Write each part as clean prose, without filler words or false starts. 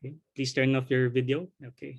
Okay, please turn off your video. Okay.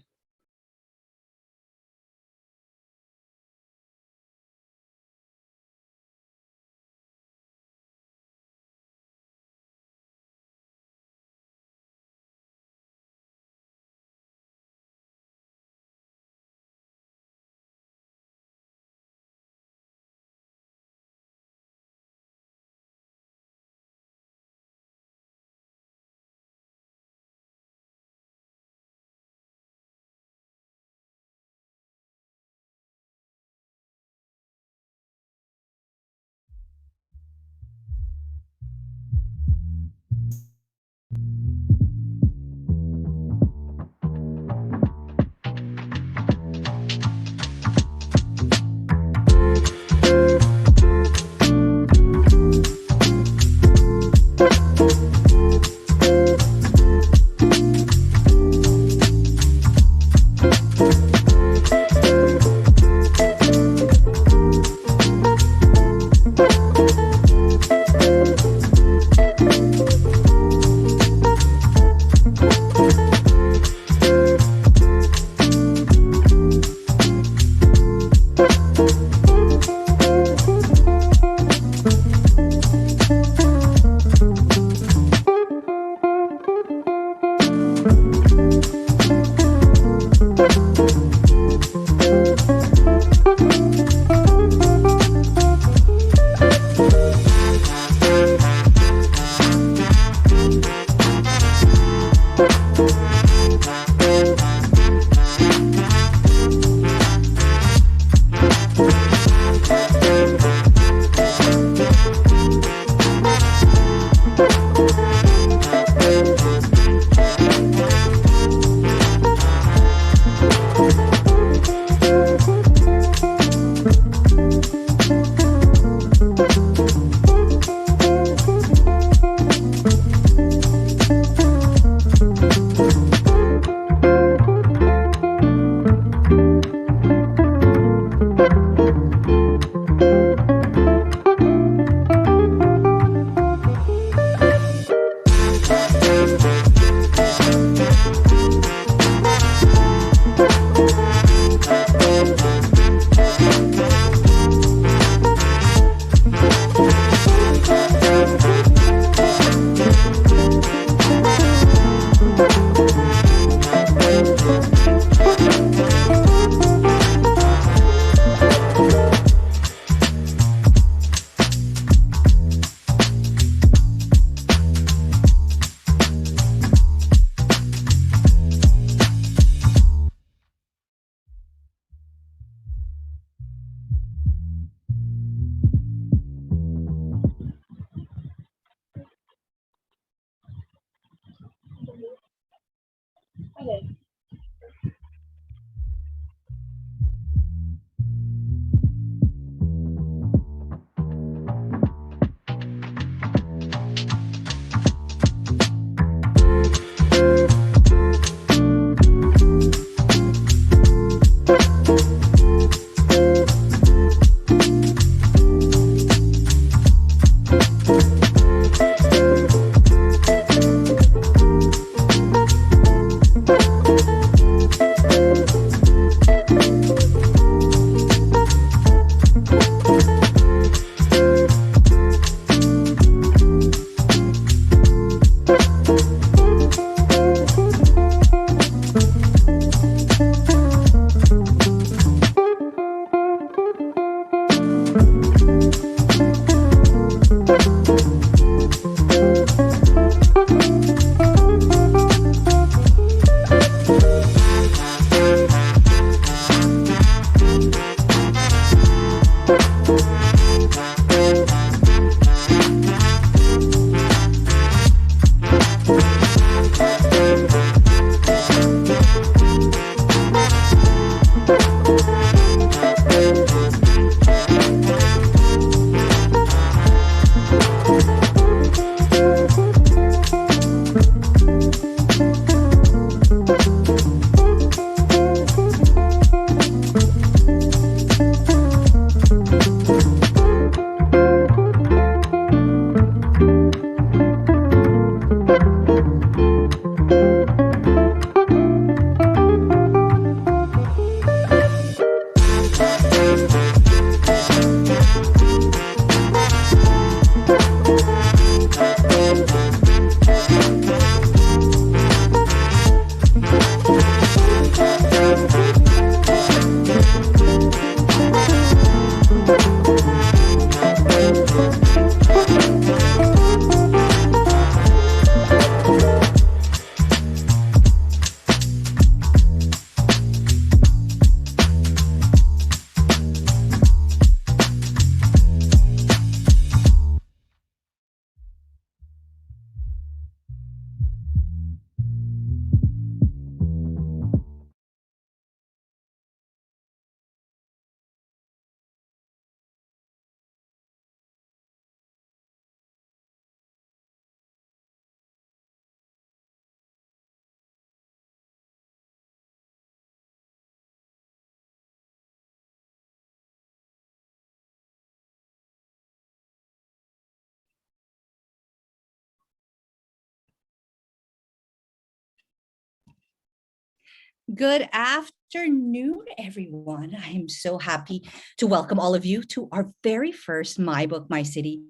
Good afternoon, everyone. I am so happy to welcome all of you to our very first My Book, My City,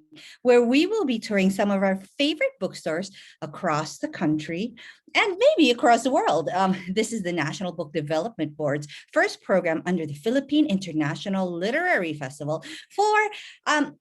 where we will be touring some of our favorite bookstores across the country and maybe across the world. This is the National Book Development Board's first program under the Philippine International Literary Festival for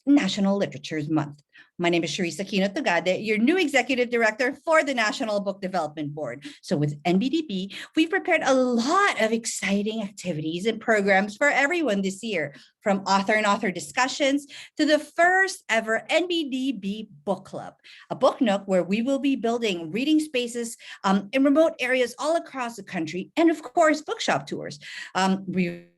National Literature's Month. My name is Charisse Aquino Tugade, your new executive director for the National Book Development Board. So with NBDB, we've prepared a lot of exciting activities and programs for everyone this year, from author and author discussions to the first ever NBDB Book Club, a book nook where we will be building reading spaces in remote areas all across the country, and of course, bookshop tours. We've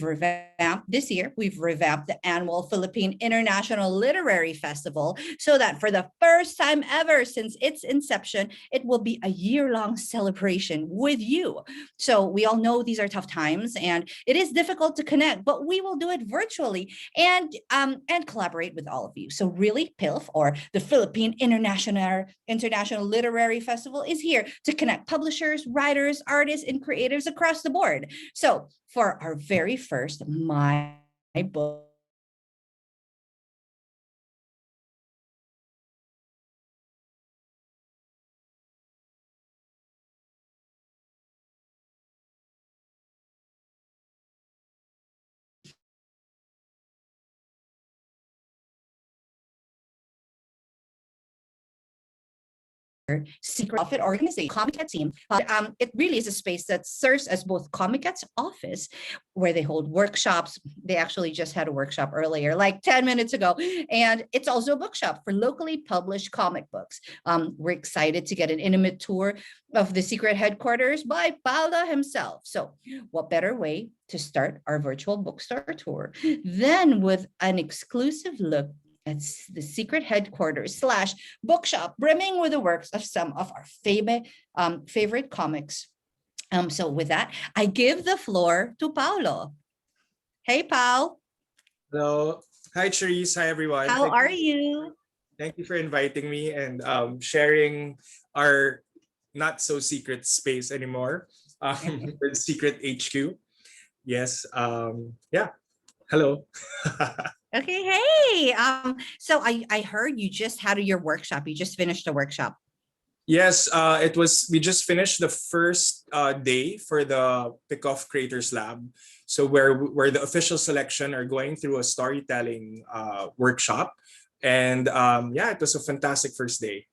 revamped the annual Philippine International Literary Festival so that for the first time ever since its inception, it will be a year-long celebration with you. So we all know these are tough times and it is difficult to connect, but we will do it virtually and collaborate with all of you. So really, PILF, or the Philippine International Literary Festival, is here to connect publishers, writers, artists, and creatives across the board. So for our very first My Book secret profit organization, Komiket team. It really is a space that serves as both Komiket's office, where they hold workshops. They actually just had a workshop earlier, like 10 minutes ago. And it's also a bookshop for locally published comic books. We're excited to get an intimate tour of the secret headquarters by Paolo himself. So what better way to start our virtual bookstore tour than with an exclusive look at the secret headquarters / bookshop, brimming with the works of some of our favorite comics. So with that, I give the floor to Paolo. Hey, Paul. Hello. Hi, Charisse. Hi, everyone. How are you? Thank you for inviting me and sharing our not so secret space anymore with Secret HQ. Yes. Yeah. Hello. Okay. Hey. So I heard you just had your workshop. You just finished a workshop. Yes. We just finished the first day for the Pickoff Creators Lab. So where the official selection are going through a storytelling workshop. And yeah, it was a fantastic first day.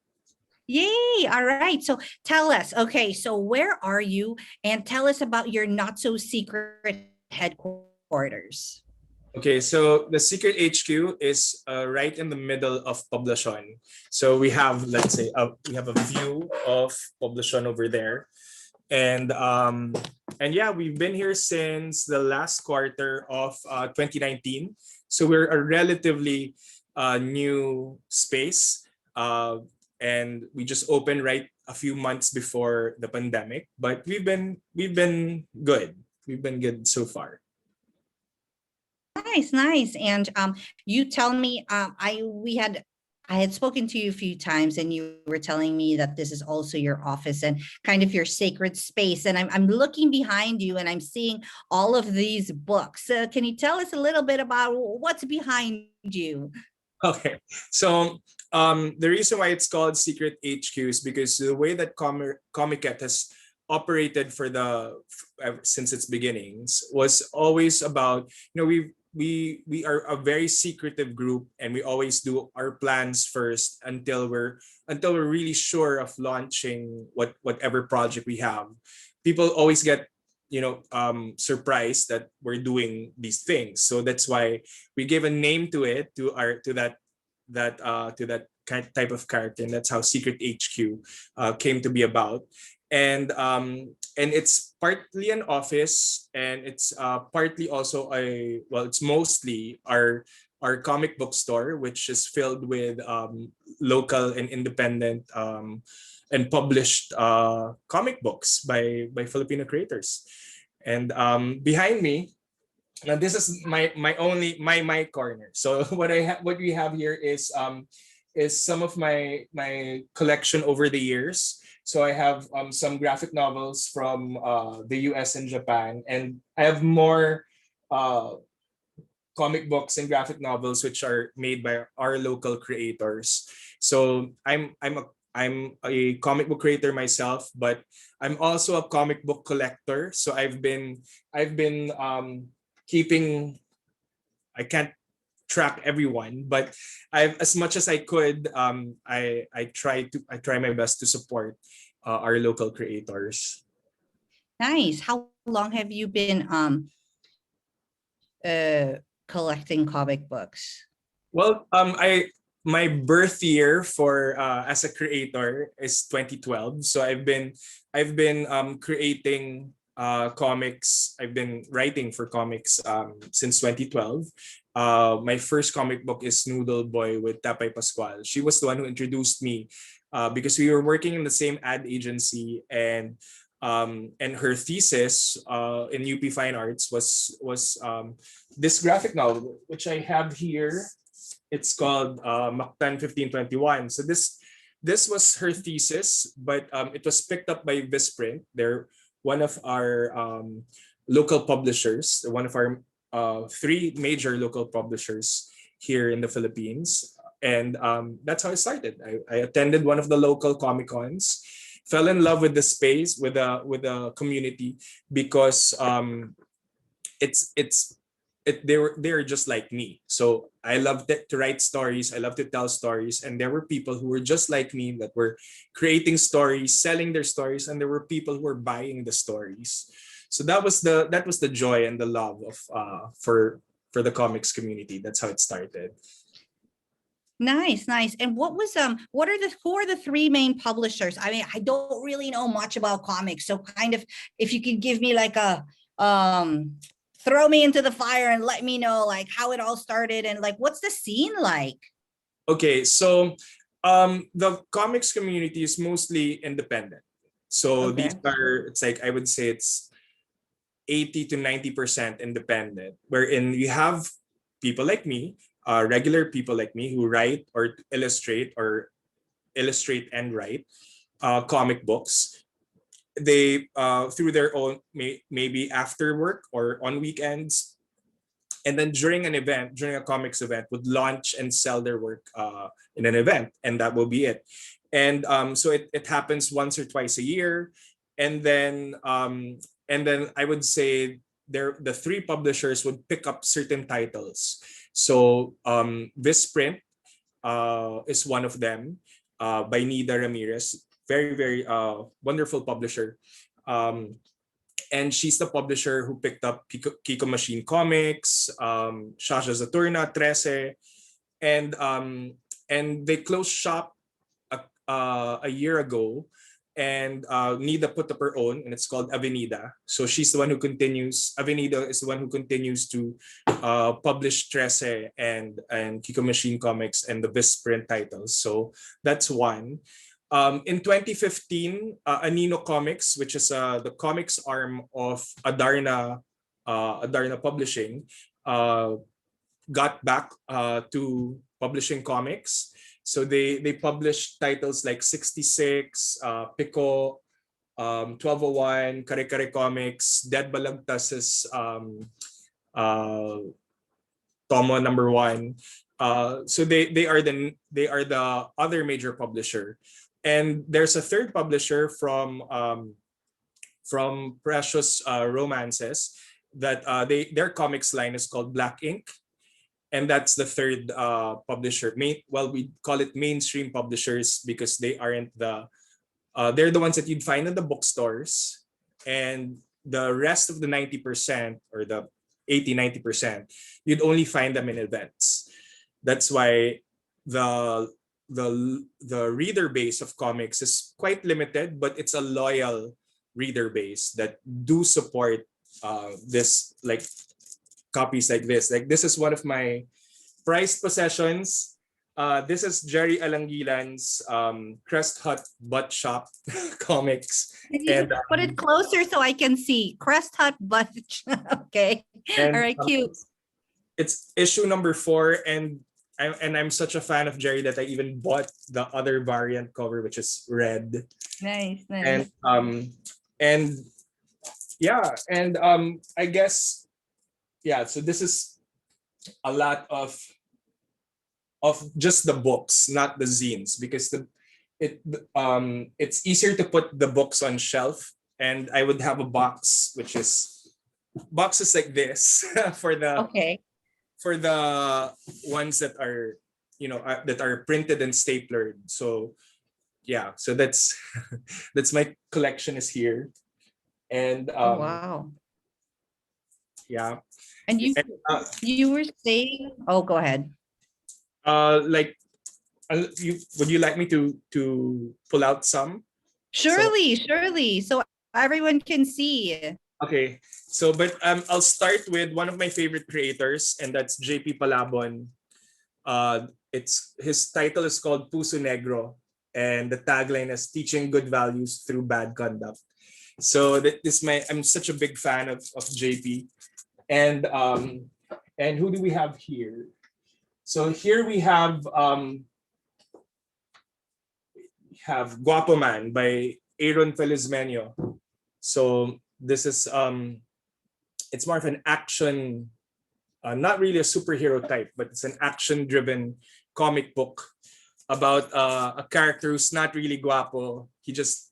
Yay. All right. So tell us, okay, so where are you? And tell us about your not so secret headquarters. Okay, so the secret HQ is right in the middle of Poblacion. So we have, let's say, we have a view of Poblacion over there. And yeah, we've been here since the last quarter of 2019. So we're a relatively new space. And we just opened right a few months before the pandemic, but we've been good. We've been good so far. Nice. And you tell me, I had spoken to you a few times, and you were telling me that this is also your office and kind of your sacred space. And I'm looking behind you, and I'm seeing all of these books. Can you tell us a little bit about what's behind you? Okay, so the reason why it's called Secret HQ is because the way that Komiket has operated since its beginnings was always about, we are a very secretive group, and we always do our plans first until we're really sure of launching whatever project we have. People always get surprised that we're doing these things. So that's why we gave a name to it, to that kind type of character, and that's how Secret HQ came to be about. And it's partly an office, and it's partly also it's mostly our comic book store, which is filled with local and independent and published comic books by Filipino creators. And behind me, now this is my corner. So what we have here is some of my collection over the years. So I have some graphic novels from the US and Japan, and I have more comic books and graphic novels which are made by our local creators. So I'm a comic book creator myself, but I'm also a comic book collector. So I've been keeping, I can't track everyone, but as much as I could, I try my best to support our local creators. Nice. How long have you been collecting comic books? Well, my birth year for as a creator is 2012. So I've been creating comics. I've been writing for comics since 2012. My first comic book is Noodle Boy with Tapay Pascual. She was the one who introduced me because we were working in the same ad agency, and her thesis in UP Fine Arts was this graphic novel, which I have here. It's called Mactan 1521. So this was her thesis, but it was picked up by Visprint. They're one of our local publishers, one of our three major local publishers here in the Philippines. And that's how it started. I attended one of the local Comic Cons, fell in love with the space, with the community, because they're just like me. So I loved to write stories. I love to tell stories, and there were people who were just like me that were creating stories, selling their stories, and there were people who were buying the stories. So that was the joy and the love of for the comics community. That's how it started. Nice, nice. And who are the three main publishers? I mean, I don't really know much about comics, so kind of if you could give me like a throw me into the fire and let me know like how it all started and like what's the scene like? Okay, so the comics community is mostly independent. So Okay. it's like, I would say it's 80 to 90% independent, wherein you have people like me, regular people like me who write or illustrate and write comic books. They through their own, maybe after work or on weekends, and then during a comics event, would launch and sell their work in an event, and that will be it. And so it happens once or twice a year. And then I would say the three publishers would pick up certain titles. So Visprint is one of them, by Nida Ramirez, very very wonderful publisher, and she's the publisher who picked up Kiko Machine Comics, Shasha Zaturna, Trece, and they closed shop a year ago, and Nida put up her own, and it's called Avenida. So she's the one who continues. Avenida is the one who continues to publish Trece and Kiko Machine Comics and the Visprint titles. So that's one. In 2015, Anino Comics, which is the comics arm of Adarna Publishing, got back to publishing comics. So they published titles like 66, Pico, 1201, Kare Kare Comics, Dead Balagtas's Tomo #1. So they are the other major publisher. And there's a third publisher from Precious Romances. that their comics line is called Black Ink, and that's the third publisher. Well, we call it mainstream publishers because they aren't they're the ones that you'd find in the bookstores, and the rest of the 90% or the 80-90%, you'd only find them in events. That's why the reader base of comics is quite limited, but it's a loyal reader base that do support this, like copies like this. Like this is one of my prized possessions. This is Jerry Alangilan's Crest Hut Butt Shop comics. Can you And put it closer so I can see? Crest Hut Butt. Okay. All right, cute. It's issue number 4, and I'm such a fan of Jerry that I even bought the other variant cover, which is red. Nice, nice. And yeah, and I guess so this is a lot of just the books, not the zines, because it's easier to put the books on shelf, and I would have a box which is boxes like this for the ones that are that are printed and staplered. So so that's that's my collection is here. And Oh, wow. yeah. And you were saying, oh, go ahead. Like would you like me to pull out some? Surely, surely. So everyone can see. Okay. So, but I'll start with one of my favorite creators, and that's JP Palabon. His title is called Puso Negro, and the tagline is teaching good values through bad conduct. So I'm such a big fan of JP. And who do we have here? So here we have Guapo Man by Aaron Felizmenio. So this is it's more of an action, not really a superhero type, but it's an action-driven comic book about a character who's not really guapo. He just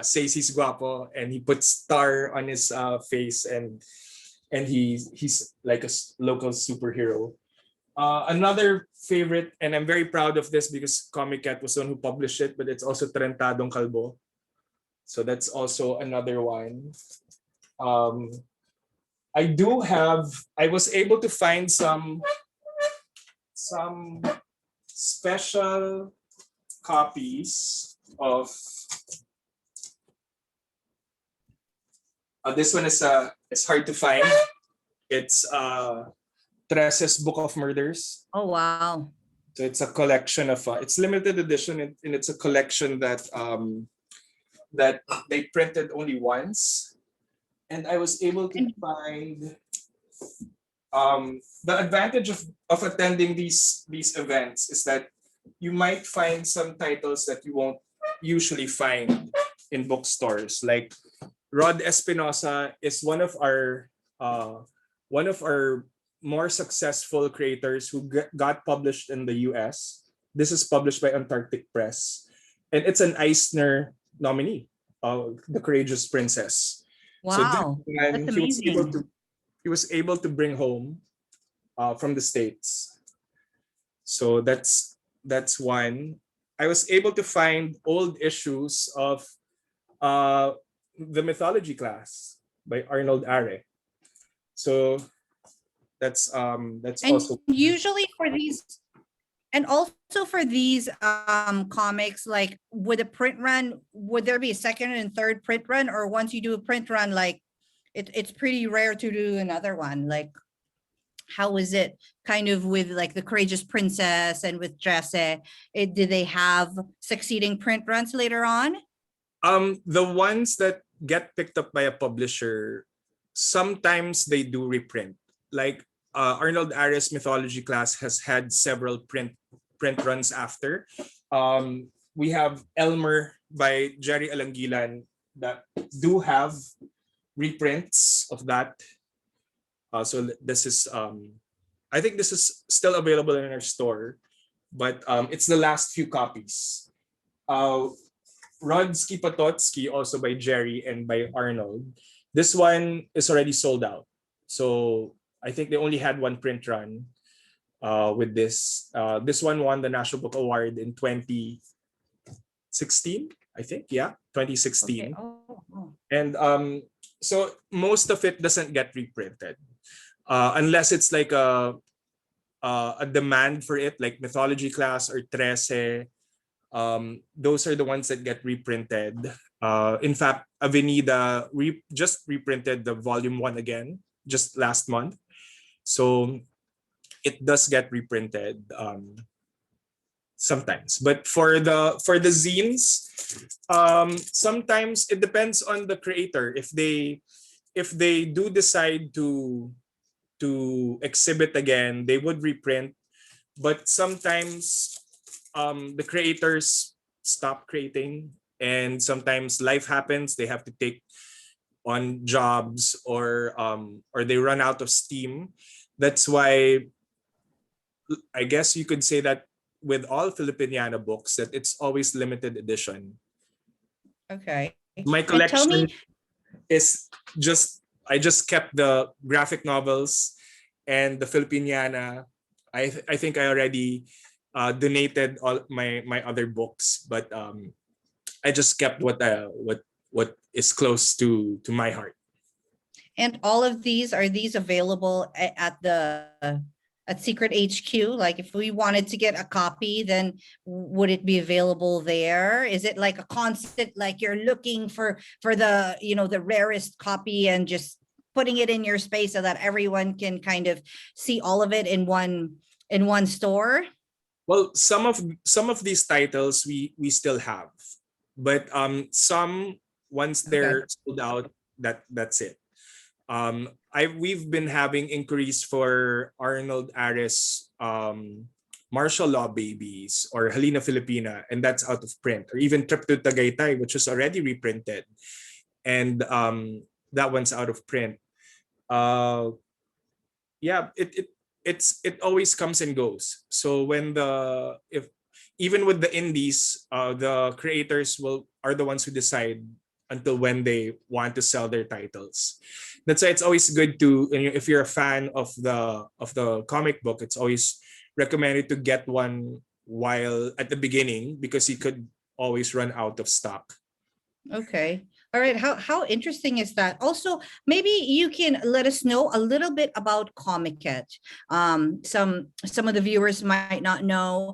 says he's guapo, and he puts star on his face, and he's like a local superhero. Another favorite, and I'm very proud of this because Komiket was the one who published it, but it's also Trentadong Kalbo. So that's also another one. I was able to find some special copies of this one. It's hard to find. It's Trese's Book of Murders. Oh, wow. So it's a collection of it's limited edition, and it's a collection that that they printed only once. And I was able to find the advantage of attending these events is that you might find some titles that you won't usually find in bookstores. Like Rod Espinosa is one of our more successful creators who got published in the US. This is published by Antarctic Press, and it's an Eisner nominee, The Courageous Princess. Wow, So that's amazing. he was able to bring home from the States. So that's one. I was able to find old issues of the mythology class by Arnold Are. So that's And also usually for these, and also for these comics, like with a print run, would there be a second and third print run, or once you do a print run, like it's pretty rare to do another one? Like, how is it kind of with like the Courageous Princess and with Jesse? Did they have succeeding print runs later on? the ones that get picked up by a publisher, sometimes they do reprint. Like Arnold Ares mythology class has had several print runs after. We have Elmer by Jerry Alangilan that do have reprints of that. So this is I think this is still available in our store, but it's the last few copies. Rodsky Patotsky, also by Jerry and by Arnold. This one is already sold out. So I think they only had one print run with this. This one won the National Book Award in 2016, I think. Yeah, Okay. 2016. Oh. And so most of it doesn't get reprinted unless it's like a demand for it, like mythology class or Trece. Those are the ones that get reprinted. In fact, Avenida just reprinted the volume 1 again just last month. So it does get reprinted sometimes. But for the zines, sometimes it depends on the creator. If they do decide to exhibit again, they would reprint. But sometimes the creators stop creating, and sometimes life happens. They have to take on jobs, or they run out of steam. That's why I guess you could say that with all Filipiniana books that it's always limited edition. Okay. My And tell collection me, is I just kept the graphic novels and the Filipiniana. I think I already donated all my other books, but I just kept what is close to my heart. and all of these, are these available at Secret HQ? Like if we wanted to get a copy, then would it be available there? Is it like a constant, like you're looking for the, the rarest copy and just putting it in your space so that everyone can kind of see all of it in one store? Well, some of these titles we still have, but some once Okay. they're sold out, that's it. We've been having inquiries for Arnold Aris, Martial Law Babies, or Halina Filipina, and that's out of print. Or even Trip to Tagaytay, which is already reprinted, and that one's out of print. Yeah, it always comes and goes. So when if even with the indies, the creators are the ones who decide until when they want to sell their titles. That's why it's always good to, if you're a fan of the comic book, it's always recommended to get one while at the beginning, because you could always run out of stock. Okay. All right. How interesting is that? Also, maybe you can let us know a little bit about Komiket. Some of the viewers might not know,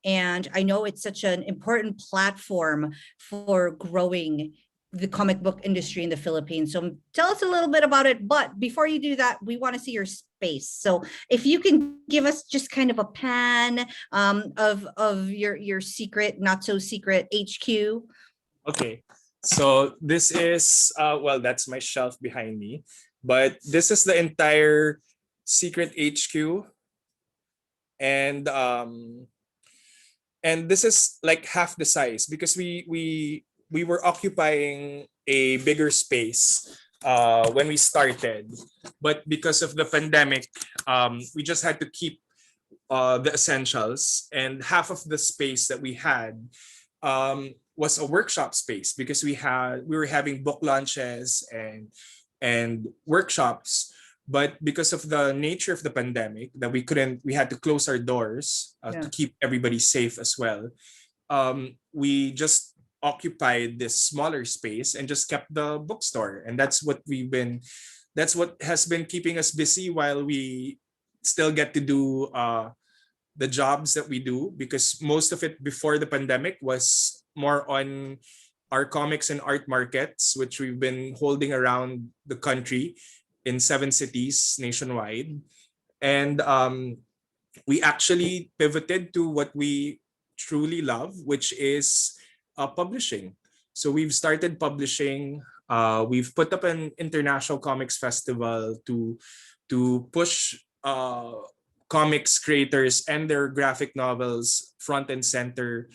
and I know it's such an important platform for growing the comic book industry in the Philippines. So tell us a little bit about it. But before you do that, we want to see your space. So if you can give us just kind of a pan of your secret, not so secret HQ. Okay. So this is well, that's my shelf behind me, but this is the entire secret HQ, and this is like half the size, because we were occupying a bigger space when we started, but because of the pandemic, we just had to keep the essentials, and half of the space that we had was a workshop space, because we were having book launches and workshops. But because of the nature of the pandemic, that we had to close our doors to keep everybody safe as well. We just occupied this smaller space and just kept the bookstore, and that's what has been keeping us busy while we still get to do the jobs that we do, because most of it before the pandemic was more on our comics and art markets, which we've been holding around the country in 7 cities nationwide. And we actually pivoted to what we truly love, which is publishing. So we've started publishing. We've put up an international comics festival to push comics creators and their graphic novels front and center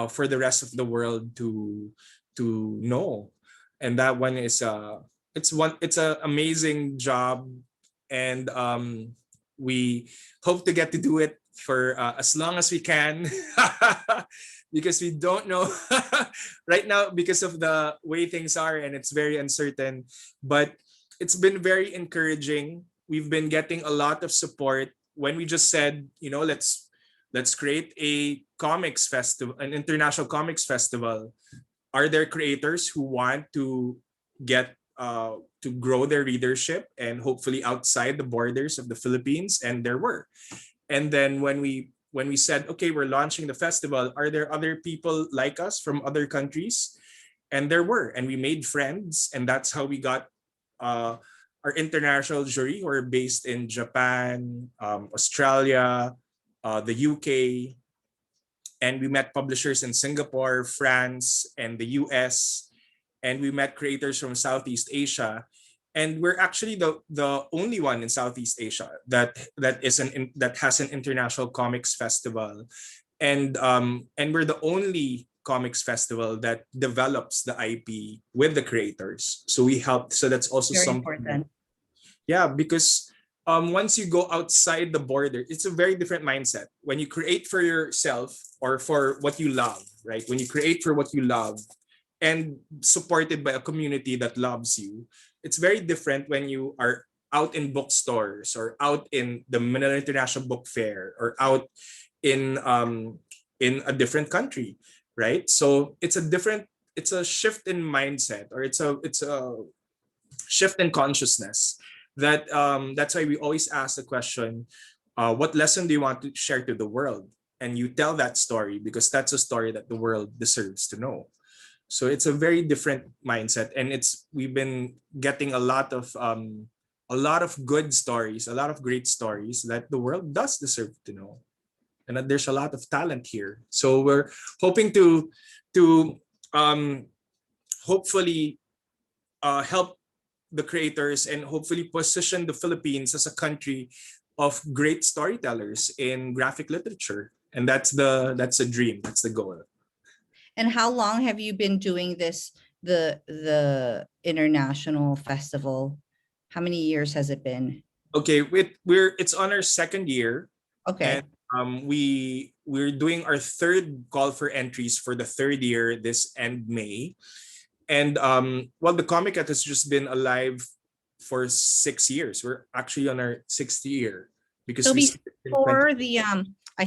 for the rest of the world to know. And that one is it's an amazing job, and we hope to get to do it for as long as we can, because we don't know right now because of the way things are, and it's very uncertain. But it's been very encouraging. We've been getting a lot of support when we just said, let's create a comics festival, an international comics festival. Are there creators who want to get to grow their readership and hopefully outside the borders of the Philippines? And there were. And then when we said, okay, we're launching the festival, are there other people like us from other countries? And there were, and we made friends, and that's how we got our international jury, who are based in Japan, Australia, the UK, and we met publishers in Singapore, France, and the US, and we met creators from Southeast Asia. And we're actually the only one in Southeast Asia that has an international comics festival, and we're the only comics festival that develops the IP with the creators. So we helped. So that's also Very something. important. Yeah, because once you go outside the border, it's a very different mindset. When you create for yourself or for what you love, right? When you create for what you love and supported by a community that loves you, it's very different when you are out in bookstores or out in the Manila International Book Fair or out in a different country, right? So it's a shift in mindset, or it's a shift in consciousness that's why we always ask the question, what lesson do you want to share to the world? And you tell that story because that's a story that the world deserves to know. So it's a very different mindset, and we've been getting a lot of good stories, a lot of great stories that the world does deserve to know, and that there's a lot of talent here. So we're hoping to hopefully help the creators and hopefully position the Philippines as a country of great storytellers in graphic literature, and that's a dream, that's the goal. And how long have you been doing this, the international festival? How many years has it been? Okay, it's on our second year, Okay. and we're doing our third call for entries for the third year this end May. And the Komiket has just been alive for 6 years. We're actually on our sixth year because So we started in 20. before the I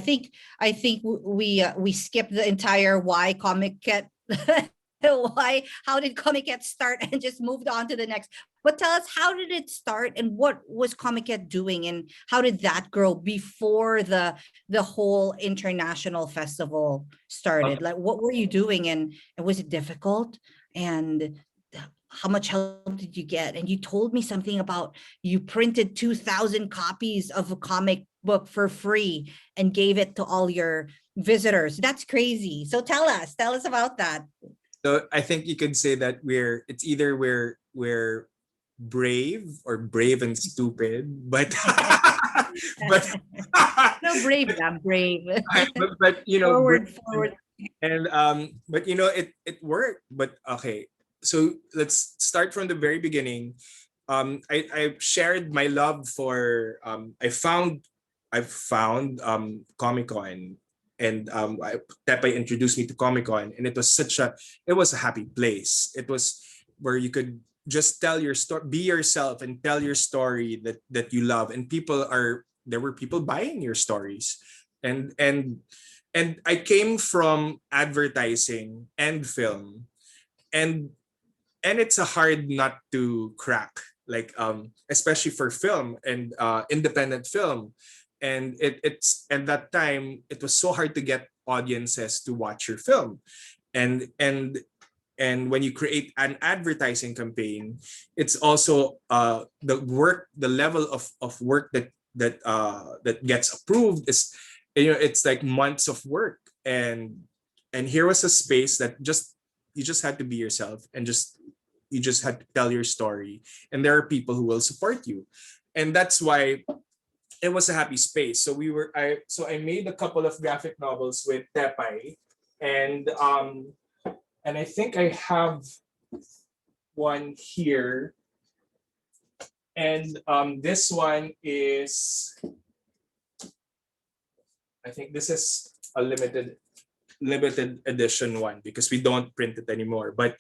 think we skipped the entire why Komiket. How did Komiket start and just moved on to the next? But tell us, how did it start and what was Komiket doing and how did that grow before the whole international festival started? Like, what were you doing and was it difficult? And how much help did you get? And you told me something about you printed 2,000 copies of a comic book for free and gave it to all your visitors. That's crazy. So tell us about that. So I think you could say that it's either we're brave or brave and stupid, but but No, brave, I'm brave. but Forward. and but it worked. But okay, so let's start from the very beginning. I shared my love for I found Comic Con, and Tepay introduced me to Comic Con, and it was a happy place. It was where you could just tell your story, be yourself, and tell your story that you love, and there were people buying your stories, and I came from advertising and film, and it's a hard nut to crack, like especially for film and independent film. And it's at that time it was so hard to get audiences to watch your film, and when you create an advertising campaign, it's also the level of work that gets approved is, it's like months of work. And here was a space that you just had to be yourself, and you just had to tell your story, and there are people who will support you, and that's why it was a happy space. So I made a couple of graphic novels with Tepay, and I think I have one here, and this one is, I think this is a limited edition one because we don't print it anymore. But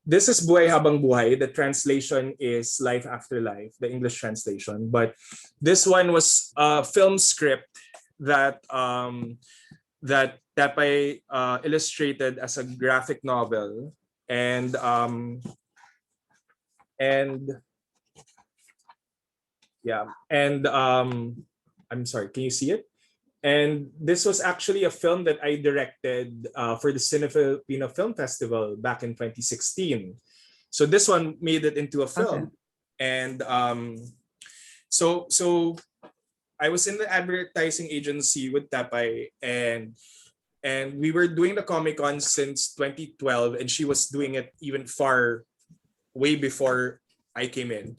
This is Buhay Habang Buhay. The translation is Life After Life, the English translation. But this one was a film script that that Tapay illustrated as a graphic novel, and yeah, and I'm sorry, can you see it? And this was actually a film that I directed for the Cine Filipino Film Festival back in 2016. So this one made it into a film. And so I was in the advertising agency with Tapay, and we were doing the Comic Con since 2012, and she was doing it even far way before I came in.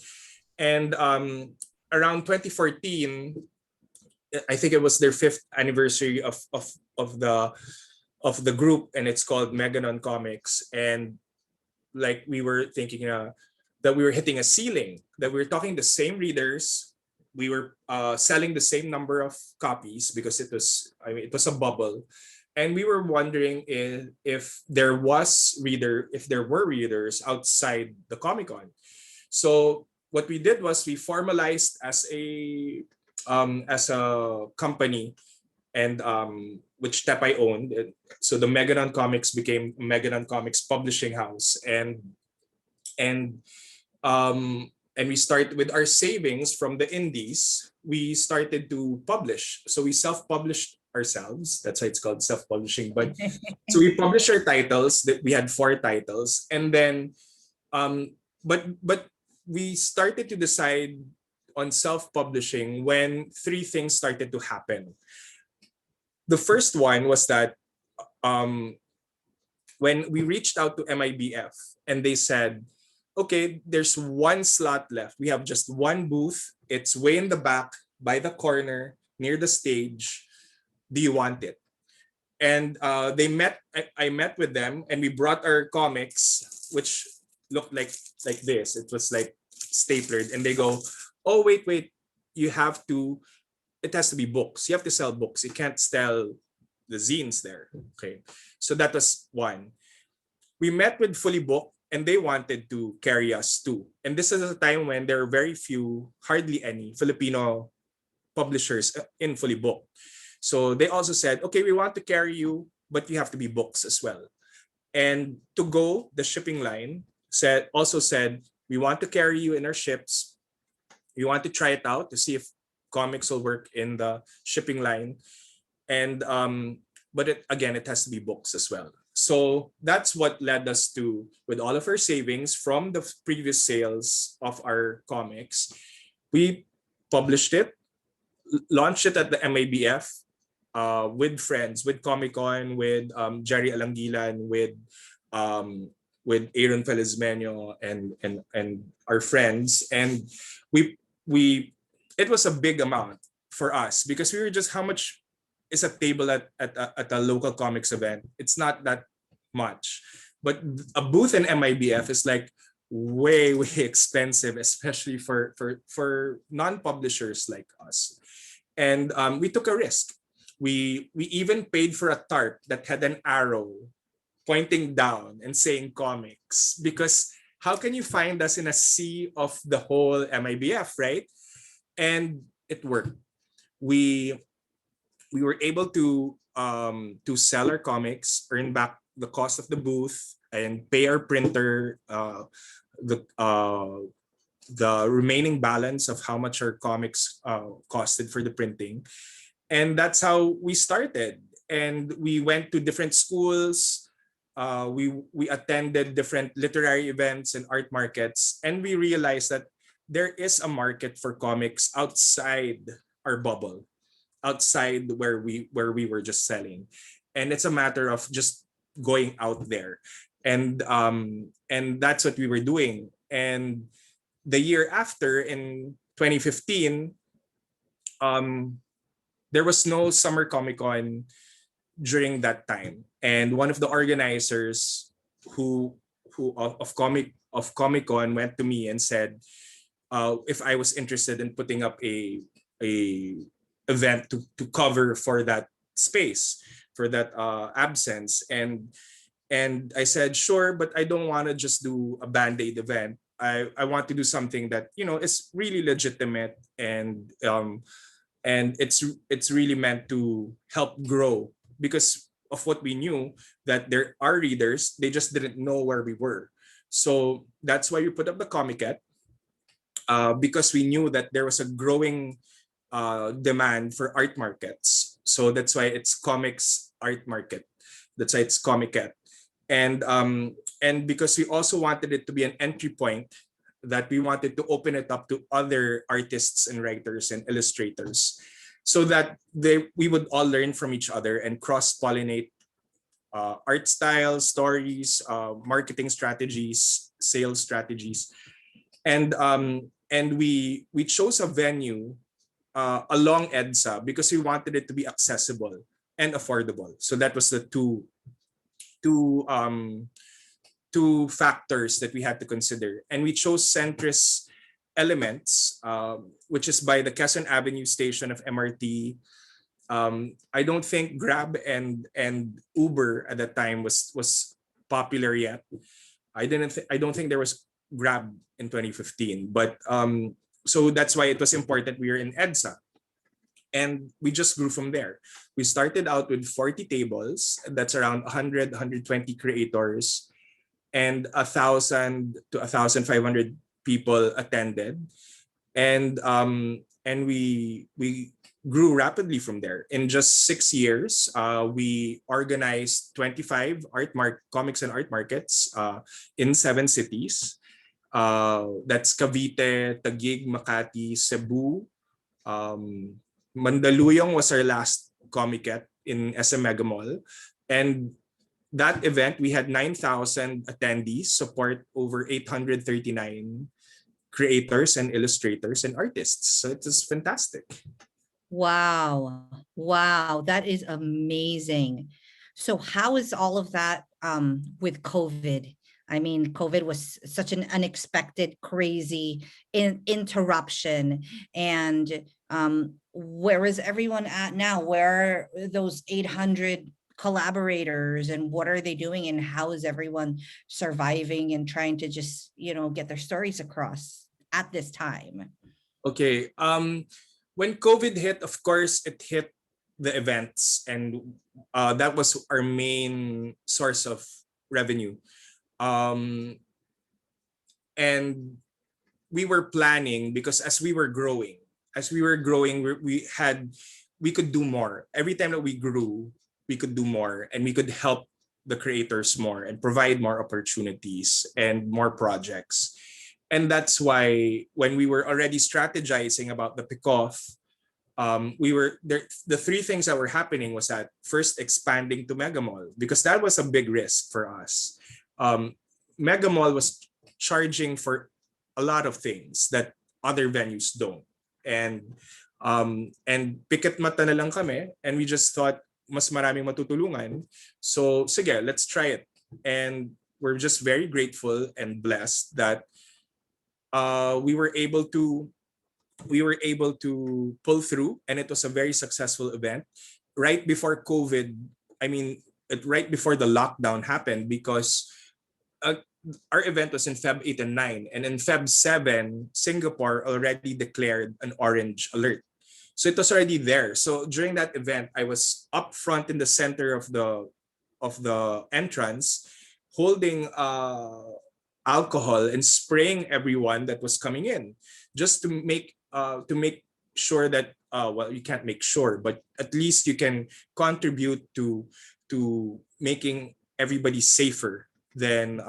And around 2014, I think it was their 5th anniversary of the group, and it's called Meganon Comics. And like we were thinking that we were hitting a ceiling, that we were talking the same readers, we were selling the same number of copies because it was a bubble, and we were wondering if there were readers outside the Comic Con. So what we did was we formalized as a company, and which Tapay owned. So the Meganon Comics became Meganon Comics Publishing House, and we started with our savings from the indies. We started to publish. So we self-published ourselves. That's why it's called self-publishing. But so we published our titles. That we had 4 titles, and then but we started to decide on self-publishing when 3 things started to happen. The first one was that when we reached out to MIBF and they said, okay, there's 1 slot left. We have just 1 booth. It's way in the back by the corner near the stage. Do you want it? And I met with them, and we brought our comics, which looked like this. It was like staplered, and they go, oh, wait, it has to be books. You have to sell books. You can't sell the zines there. Okay. So that was one. We met with Fully Book, and they wanted to carry us too. And this is a time when there are very few, hardly any Filipino publishers in Fully Book. So they also said, okay, we want to carry you, but you have to be books as well. And To Go, the shipping line, also said, we want to carry you in our ships. We want to try it out to see if comics will work in the shipping line. And but it has to be books as well. So that's what led us to, with all of our savings from the previous sales of our comics, we published it, launched it at the MABF, with friends, with Comic Con, with Jerry Alangilan, with Aaron Felizmenio, and our friends. And it was a big amount for us because we were just, how much is a table at a local comics event? It's not that much, but a booth in MIBF is like way expensive, especially for non-publishers like us. And we took a risk. We even paid for a tarp that had an arrow pointing down and saying comics, because how can you find us in a sea of the whole MIBF, right? And it worked. We were able to sell our comics, earn back the cost of the booth, and pay our printer the remaining balance of how much our comics costed for the printing. And that's how we started. And we went to different schools. We attended different literary events and art markets, and we realized that there is a market for comics outside our bubble, outside where we were just selling. And it's a matter of just going out there. And that's what we were doing. And the year after, in 2015, there was no summer Comic Con during that time. And one of the organizers of Comic Con went to me and said, if I was interested in putting up a event to cover for that space, for that absence. And And I said, sure, but I don't want to just do a Band-Aid event. I want to do something that, you know, is really legitimate, and it's really meant to help grow, because of what we knew, that there are readers, they just didn't know where we were. So that's why we put up the Komiket, because we knew that there was a growing demand for art markets. So that's why it's comics art market. That's why it's Komiket. And because we also wanted it to be an entry point, that we wanted to open it up to other artists and writers and illustrators, so that we would all learn from each other and cross-pollinate art styles, stories, marketing strategies, sales strategies. And we chose a venue along EDSA because we wanted it to be accessible and affordable. So that was the two factors that we had to consider. And we chose centrist elements, which is by the Quezon Avenue station of MRT. I don't think Grab and Uber at that time was popular yet. I don't think there was Grab in 2015, but so that's why it was important we were in EDSA. And we just grew from there. We started out with 40 tables. That's around 100, 120 creators, and 1,000 to 1,500 people attended. And we grew rapidly from there. In just 6 years, we organized 25 comics and art markets in 7 cities. That's Cavite, Taguig, Makati, Cebu. Mandaluyong was our last Komiket in SM Mega Mall. And that event, we had 9,000 attendees, support over 839 creators and illustrators and artists. So it was fantastic. Wow. Wow. That is amazing. So how is all of that with COVID? I mean, COVID was such an unexpected, crazy interruption. And where is everyone at now? Where are those 800 collaborators, and what are they doing, and how is everyone surviving and trying to just, get their stories across at this time? Okay. When COVID hit, of course, it hit the events, and that was our main source of revenue. And we were planning, because as we were growing, we could do more. Every time that we grew, we could do more, and we could help the creators more and provide more opportunities and more projects. And that's why when we were already strategizing about the Pickoff, we were there. The 3 things that were happening was that first, expanding to Mega Mall, because that was a big risk for us. Mega Mall was charging for a lot of things that other venues don't. And pikit mata na lang kami, and we just thought mas maraming matutulungan. So sige, let's try it. And we're just very grateful and blessed that we were able to pull through, and it was a very successful event right before COVID. I mean, right before the lockdown happened, because our event was in Feb 8 and 9, and in Feb 7, Singapore already declared an orange alert. So it was already there. So during that event, I was up front in the center of the entrance, holding alcohol and spraying everyone that was coming in, just to make sure that well, you can't make sure, but at least you can contribute to making everybody safer than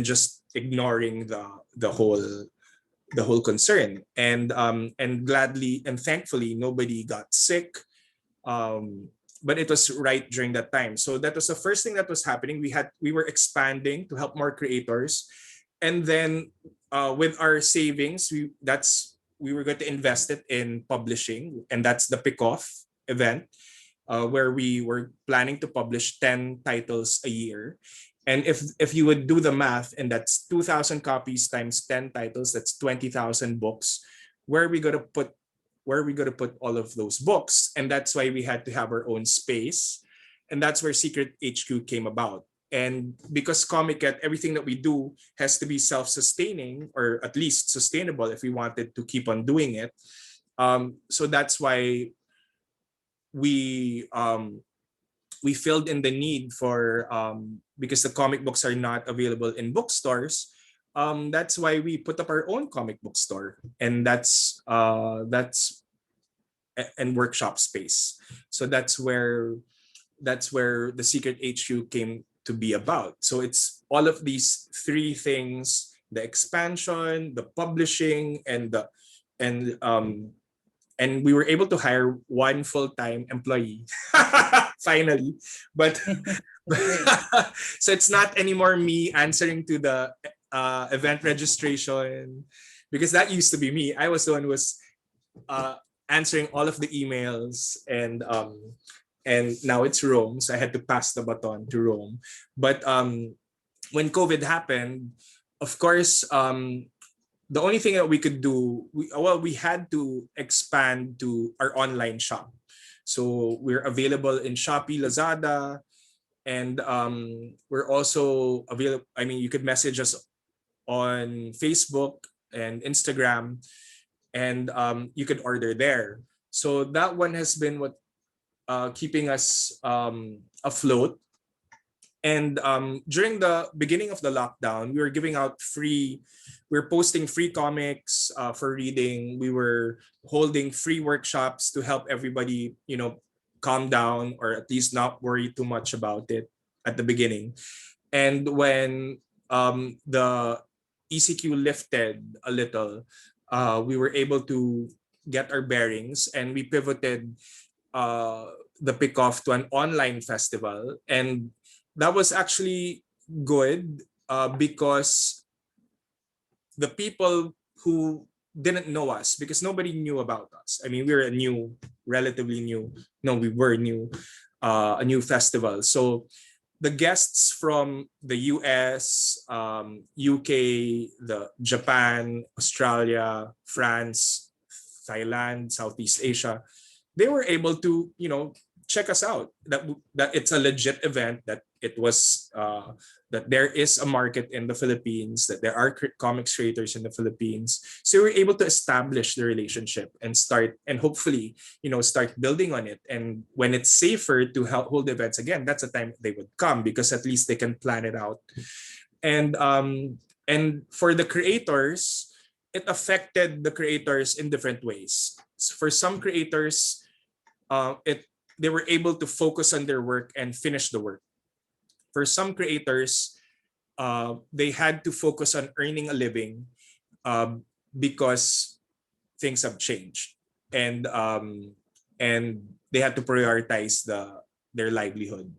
just ignoring the whole concern. And gladly and thankfully nobody got sick. But it was right during that time. So that was the first thing that was happening. We were expanding to help more creators. And then with our savings, we were going to invest it in publishing, and that's the Pickoff event, where we were planning to publish 10 titles a year. And if you would do the math, and that's 2,000 copies times 10 titles, that's 20,000 books. Where are we going to put all of those books? And that's why we had to have our own space. And that's where Secret HQ came about. And because Komiket, everything that we do has to be self-sustaining, or at least sustainable if we wanted to keep on doing it. So that's why we filled in the need for, because the comic books are not available in bookstores. That's why we put up our own comic book store, and that's and workshop space. So that's where the Secret HQ came to be about. So it's all of these three things: the expansion, the publishing, and the and we were able to hire one full-time employee finally. But so it's not anymore me answering to the event registration, because that used to be me. I was the one who was answering all of the emails, and now it's Rome, so I had to pass the baton to Rome. But when COVID happened, of course, the only thing that we could do, we had to expand to our online shop. So we're available in Shopee, Lazada, and we're also available. I mean, you could message us on Facebook and Instagram, and you could order there. So that one has been what keeping us afloat. And during the beginning of the lockdown, we were giving out we were posting free comics for reading. We were holding free workshops to help everybody, calm down, or at least not worry too much about it at the beginning. And when the ECQ lifted a little, we were able to get our bearings, and we pivoted the Pickoff to an online festival. And that was actually good because the people who didn't know us, because nobody knew about us. I mean, we were relatively new. No, we were new, a new festival. So the guests from the US, UK, Japan, Australia, France, Thailand, Southeast Asia, they were able to, check us out, that it's a legit event, that it was that there is a market in the Philippines, that there are comics creators in the Philippines. So we're able to establish the relationship and hopefully start building on it. And when it's safer to hold events again, that's the time they would come, because at least they can plan it out. And for the creators, it affected the creators in different ways. For some creators, they were able to focus on their work and finish the work. For some creators, they had to focus on earning a living because things have changed, and they had to prioritize their livelihood.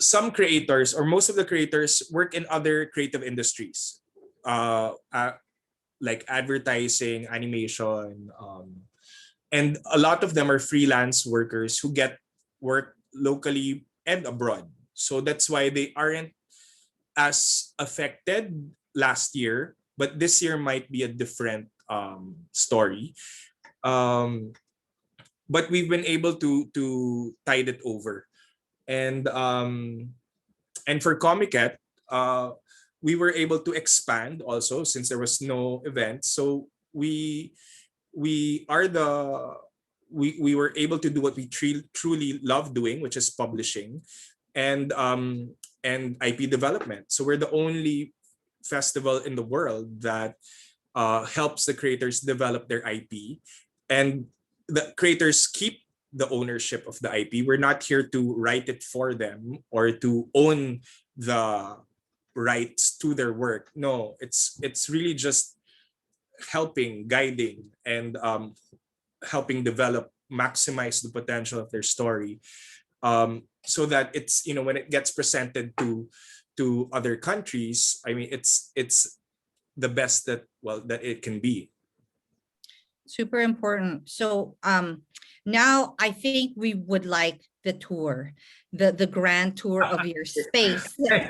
Some creators, or most of the creators, work in other creative industries, like advertising, animation, and a lot of them are freelance workers who get work locally and abroad. So that's why they aren't as affected last year, but this year might be a different story. But we've been able to tide it over. And for Komiket, we were able to expand also, since there was no event. So we were able to do what we truly love doing, which is publishing and IP development. So we're the only festival in the world that helps the creators develop their IP, and the creators keep the ownership of the IP. We're not here to write it for them or to own the rights to their work. No, it's really just helping, guiding, and helping maximize the potential of their story, so that it's, when it gets presented to other countries, I mean, it's the best that it can be. Super important. So now I think we would like the tour, the grand tour of your space. Okay.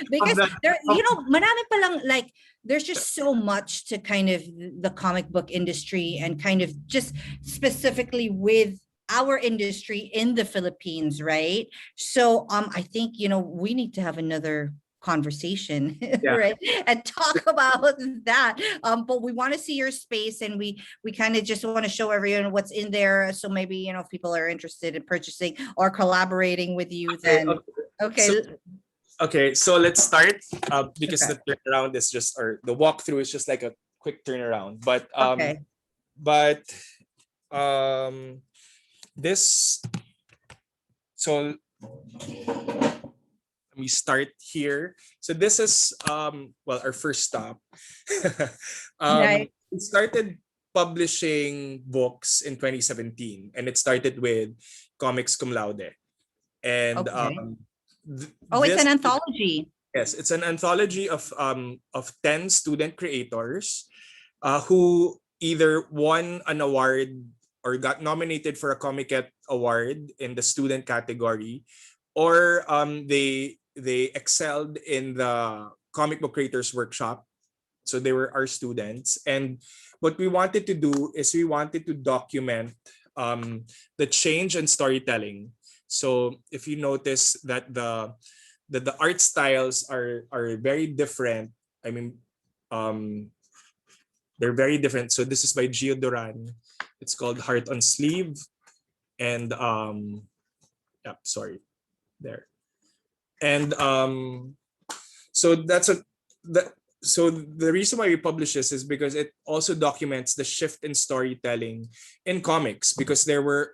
Because there, marami palang, like, there's just so much to kind of the comic book industry, and kind of just specifically with our industry in the Philippines, right? So I think, we need to have another conversation, Yeah. right? And talk about that. But we want to see your space, and we kind of just want to show everyone what's in there. So maybe, if people are interested in purchasing or collaborating with you, then okay. So let's start because Okay. the turnaround is just, or the walkthrough is just like a quick turnaround. But Okay. but this so we start here. So this is well, our first stop. Right. We started publishing books in 2017, and it started with Comics Cum Laude. And Okay. th- Oh, it's this an anthology. yes, it's an anthology of 10 student creators who either won an award or got nominated for a Komiket award in the student category, or they excelled in the comic book creators workshop. So they were our students, and what we wanted to do is we wanted to document the change in storytelling. So if you notice that the art styles are very different. I mean, um, they're very different. So this is by Gio Duran. It's called Heart on Sleeve, and yeah, sorry, there. And so that's a that. So the reason why we publish this is because it also documents the shift in storytelling in comics, because there were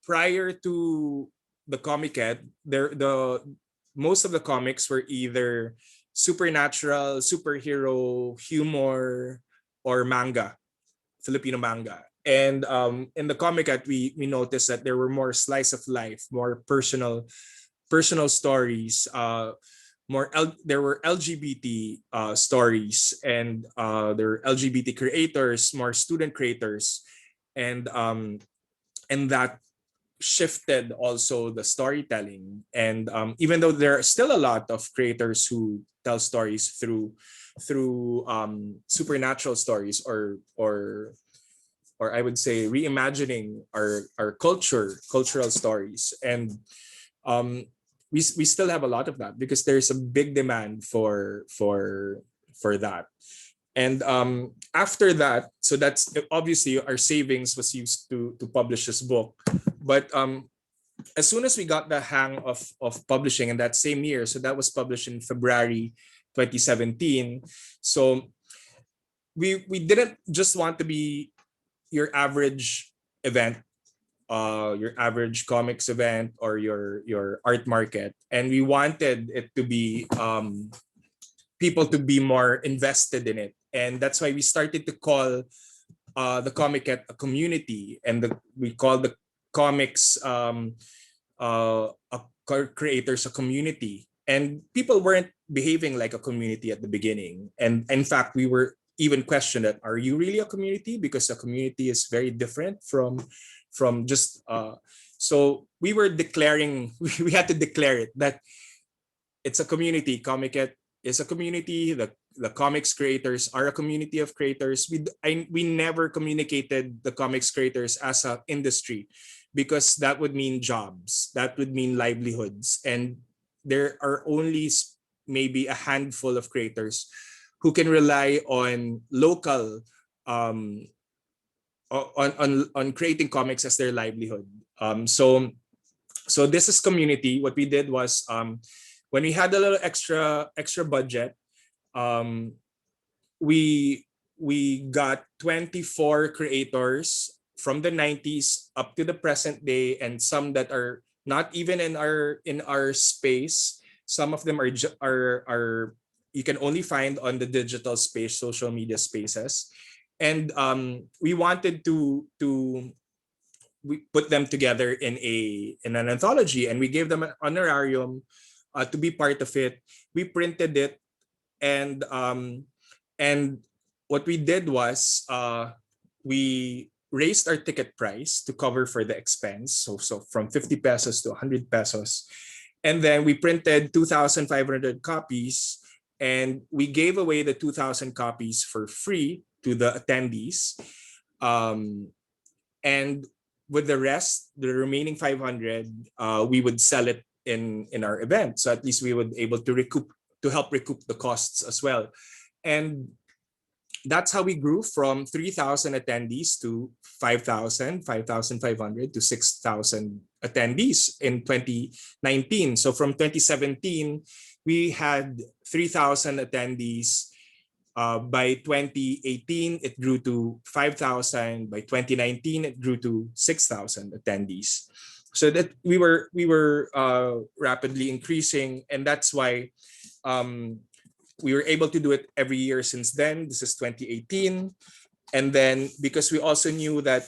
prior to the Komiket, the most of the comics were either supernatural, superhero, humor, or manga, Filipino manga. And in the Komiket, we noticed that there were more slice of life, more personal stories. There were LGBT stories, and there were LGBT creators, more student creators, and that shifted also the storytelling. And even though there are still a lot of creators who tell stories through supernatural stories, or I would say reimagining our cultural stories, and um, we still have a lot of that because there's a big demand for that. And after that, so that's obviously our savings was used to publish this book. But as soon as we got the hang of publishing in that same year, so that was published in February 2017. So we didn't just want to be your average event, your average comics event, or your art market, and we wanted it to be people to be more invested in it. And that's why we started to call the Komiket a community, and we call the comics creators a community. And people weren't behaving like a community at the beginning. And in fact, we were even questioned that, are you really a community? Because a community is very different from just so we were declaring, we had to declare it that it's a community. Komiket is a community. The comics creators are a community of creators. We never communicated the comics creators as an industry, because that would mean jobs, that would mean livelihoods, and there are only maybe a handful of creators who can rely on local on creating comics as their livelihood. So this is community. What we did was, when we had a little extra budget, um, we got 24 creators from the 90s up to the present day, and some that are not even in our space. Some of them are you can only find on the digital space, social media spaces. And we wanted to we put them together in an anthology, and we gave them an honorarium to be part of it. We printed it, and what we did was, we raised our ticket price to cover for the expense, so from 50 pesos to 100 pesos, and then we printed 2,500 copies, and we gave away the 2,000 copies for free to the attendees. And with the rest, the remaining 500, we would sell it in our event. So at least we would able to help recoup the costs as well. And that's how we grew from 3,000 attendees to 5,000, 5,500 to 6,000 attendees in 2019. So from 2017, we had 3,000 attendees. By 2018, it grew to 5,000. By 2019, it grew to 6,000 attendees. So that we were rapidly increasing, and that's why we were able to do it every year since then. This is 2018, and then because we also knew that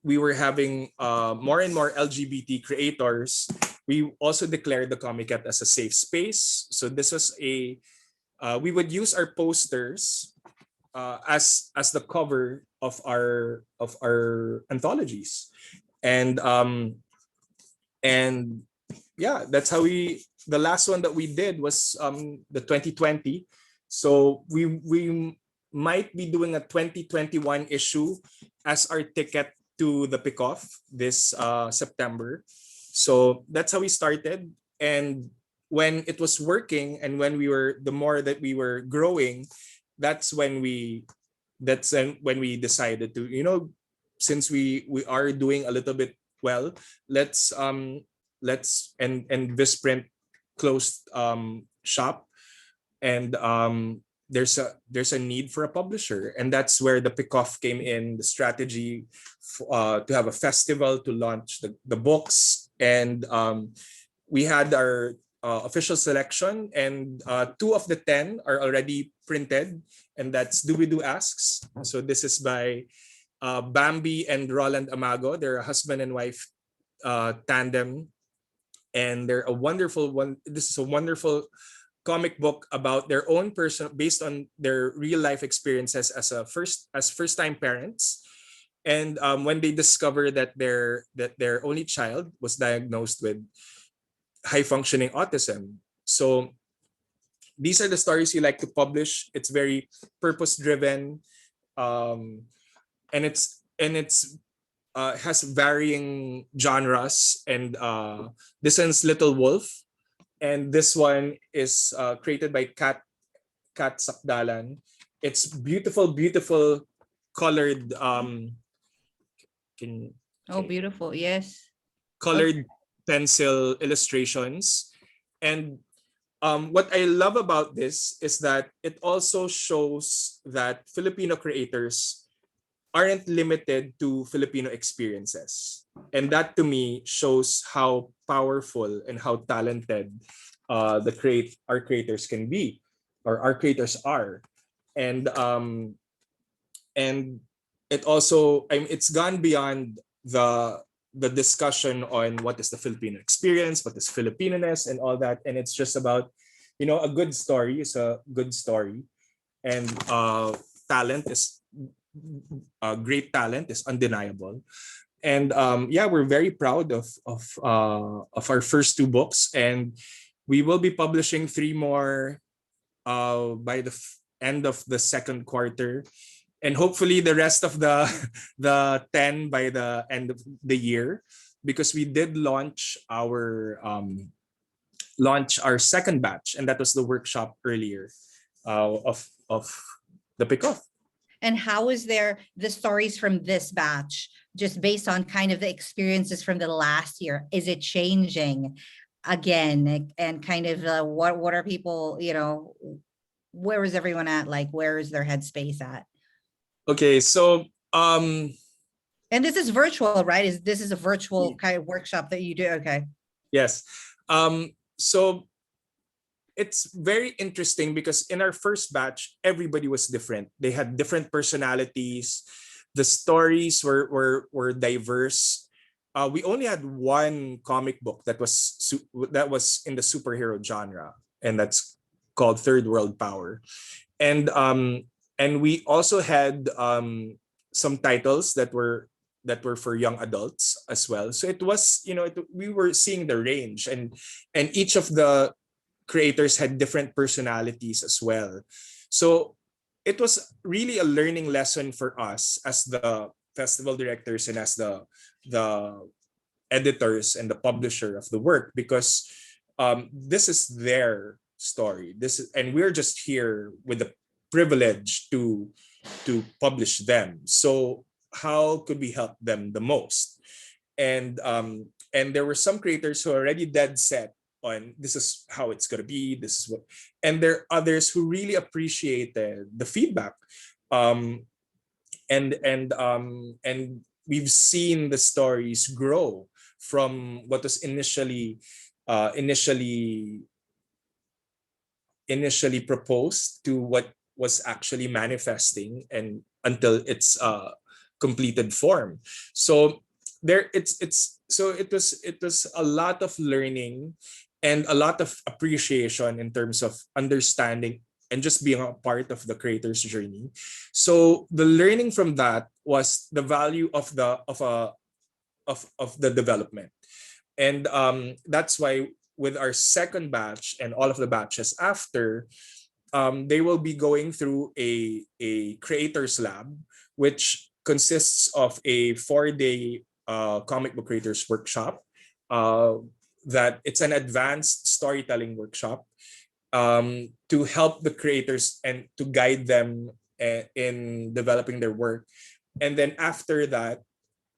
we were having more and more LGBT creators, we also declared the Komiket as a safe space. So this was we would use our posters as the cover of our anthologies, and yeah, that's how the last one that we did was the 2020. So we might be doing a 2021 issue as our ticket to the Pickoff this September. So that's how we started. And when it was working, and when the more that we were growing, that's when we decided to, since we are doing a little bit well, let's and Visprint closed shop, and there's a need for a publisher, and that's where the Pickoff came in, the strategy to have a festival to launch the books. And we had our official selection, and 2 of the 10 are already printed, and that's Doobie-Doo Asks. So this is by Bambi and Roland Amago. They're a husband and wife tandem, and they're a wonderful one. This is a wonderful comic book about their own person, based on their real life experiences as first time parents. And when they discover that their only child was diagnosed with high functioning autism. So these are the stories we like to publish. It's very purpose driven, and it's has varying genres. And this one's Little Wolf, and this one is created by Kat Sakdalan. It's beautiful colored beautiful, yes. Colored pencil illustrations. And what I love about this is that it also shows that Filipino creators aren't limited to Filipino experiences. And that to me shows how powerful and how talented our creators can be, or our creators are. And it also, it's gone beyond the discussion on what is the Filipino experience, what is Filipinoness, and all that. And it's just about, a good story is a good story, and great talent is undeniable. And yeah, we're very proud of our first 2 books, and we will be publishing 3 more by the end of the second quarter, and hopefully the rest of the 10 by the end of the year, because we did launch our second batch, and that was the workshop earlier of the Pickoff. And how is the stories from this batch, just based on kind of the experiences from the last year? Is it changing again? And kind of what are people, where is everyone at? Like, where is their headspace at? Okay, so and this is virtual, right? This is a virtual kind of workshop that you do? Okay. Yes. So it's very interesting, because in our first batch, everybody was different. They had different personalities. The stories were diverse. We only had 1 comic book that was in the superhero genre, and that's called Third World Power. And we also had some titles that were for young adults as well. So it was, we were seeing the range, and each of the creators had different personalities as well. So it was really a learning lesson for us as the festival directors and as the editors and the publisher of the work, because this is their story. And we're just here with the privilege to publish them. So how could we help them the most? And there were some creators who are already dead set on this is how it's gonna be. This is what, and there are others who really appreciated the feedback. Um, and we've seen the stories grow from what was initially proposed to what was actually manifesting and until its completed form. So it was a lot of learning and a lot of appreciation in terms of understanding and just being a part of the creator's journey. So the learning from that was the value of the development. And that's why with our second batch and all of the batches after, they will be going through a creators lab, which consists of a 4-day comic book creators workshop. That it's an advanced storytelling workshop to help the creators and to guide them in developing their work. And then after that,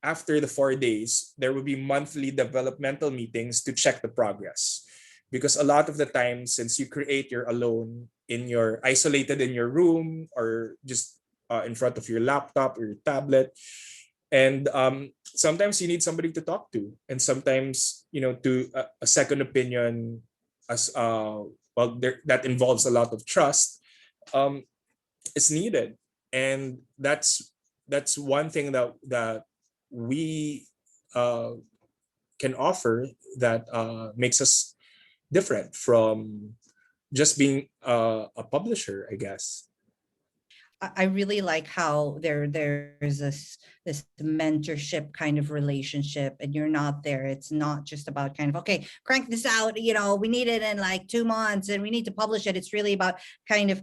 after the 4 days, there will be monthly developmental meetings to check the progress. Because a lot of the time, since you create, you're alone isolated in your room or just in front of your laptop or your tablet. And sometimes you need somebody to talk to. And sometimes, to a second opinion as that involves a lot of trust, is needed. And that's one thing that we can offer that makes us different from just being a publisher, I guess. I really like how there's this mentorship kind of relationship, and you're not there. It's not just about kind of, okay, crank this out, we need it in like 2 months and we need to publish it. It's really about kind of,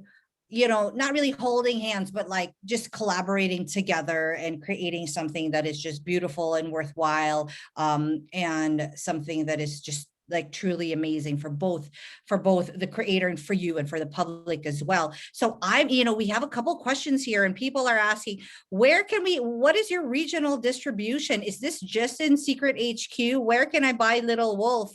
not really holding hands, but like just collaborating together and creating something that is just beautiful and worthwhile, and something that is just like truly amazing for both the creator and for you and for the public as well. So we have a couple questions here, and people are asking, what is your regional distribution? Is this just in Secret HQ? Where can I buy Little Wolf?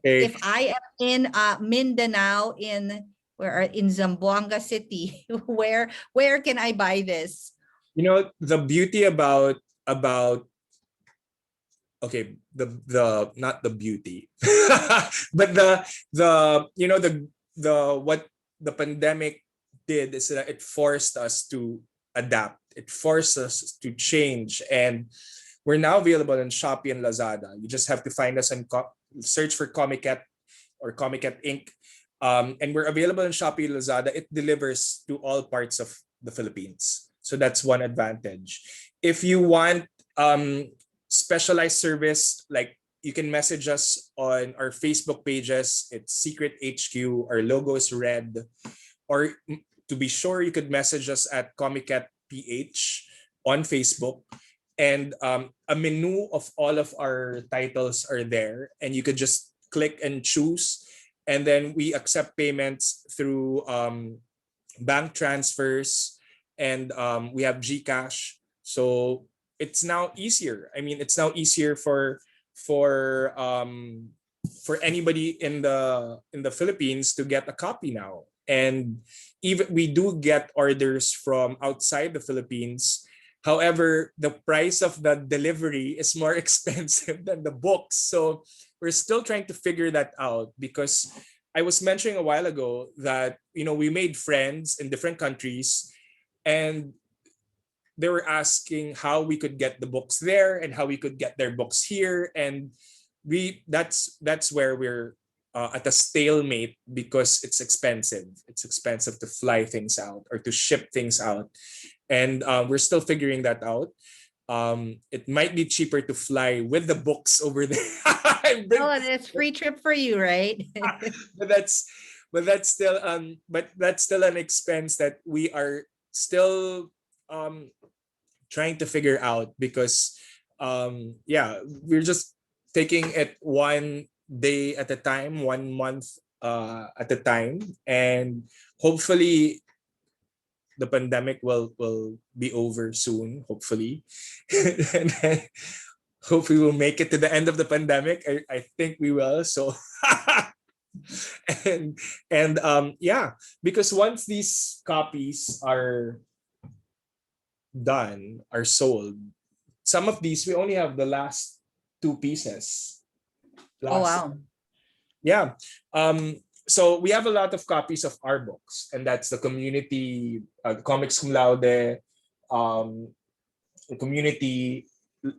If I am in Mindanao, in Zamboanga City, where can I buy this? The beauty about okay, the not the beauty but what the pandemic did is that it forced us to adapt. It forced us to change, and we're now available in Shopee and Lazada. You just have to find us and search for Komiket or Komiket Inc. And we're available in Shopee and Lazada. It delivers to all parts of the Philippines, so that's one advantage. If you want specialized service, like, you can message us on our Facebook pages. It's Secret HQ. Our logo is red. Or to be sure, you could message us at Komiket PH on Facebook. And a menu of all of our titles are there, and you could just click and choose. And then we accept payments through bank transfers, and we have GCash. So it's now easier. I mean, it's now easier for anybody in the Philippines to get a copy now. And even we do get orders from outside the Philippines. However, the price of the delivery is more expensive than the books. So we're still trying to figure that out, because I was mentioning a while ago that we made friends in different countries, and they were asking how we could get the books there and how we could get their books here. And that's where we're at a stalemate, because it's expensive. It's expensive to fly things out or to ship things out. And we're still figuring that out. It might be cheaper to fly with the books over there. And it's free trip for you, right? but that's still an expense that we are still trying to figure out because yeah, we're just taking it one day at a time, 1 month at a time, and hopefully the pandemic will be over soon, hopefully. And then hopefully we'll make it to the end of the pandemic. I think we will. So and yeah, because once these copies are done, are sold, some of these we only have the last two pieces. Oh, Last wow. Yeah. So we have a lot of copies of our books, and that's the community, comics cum laude, um, the community,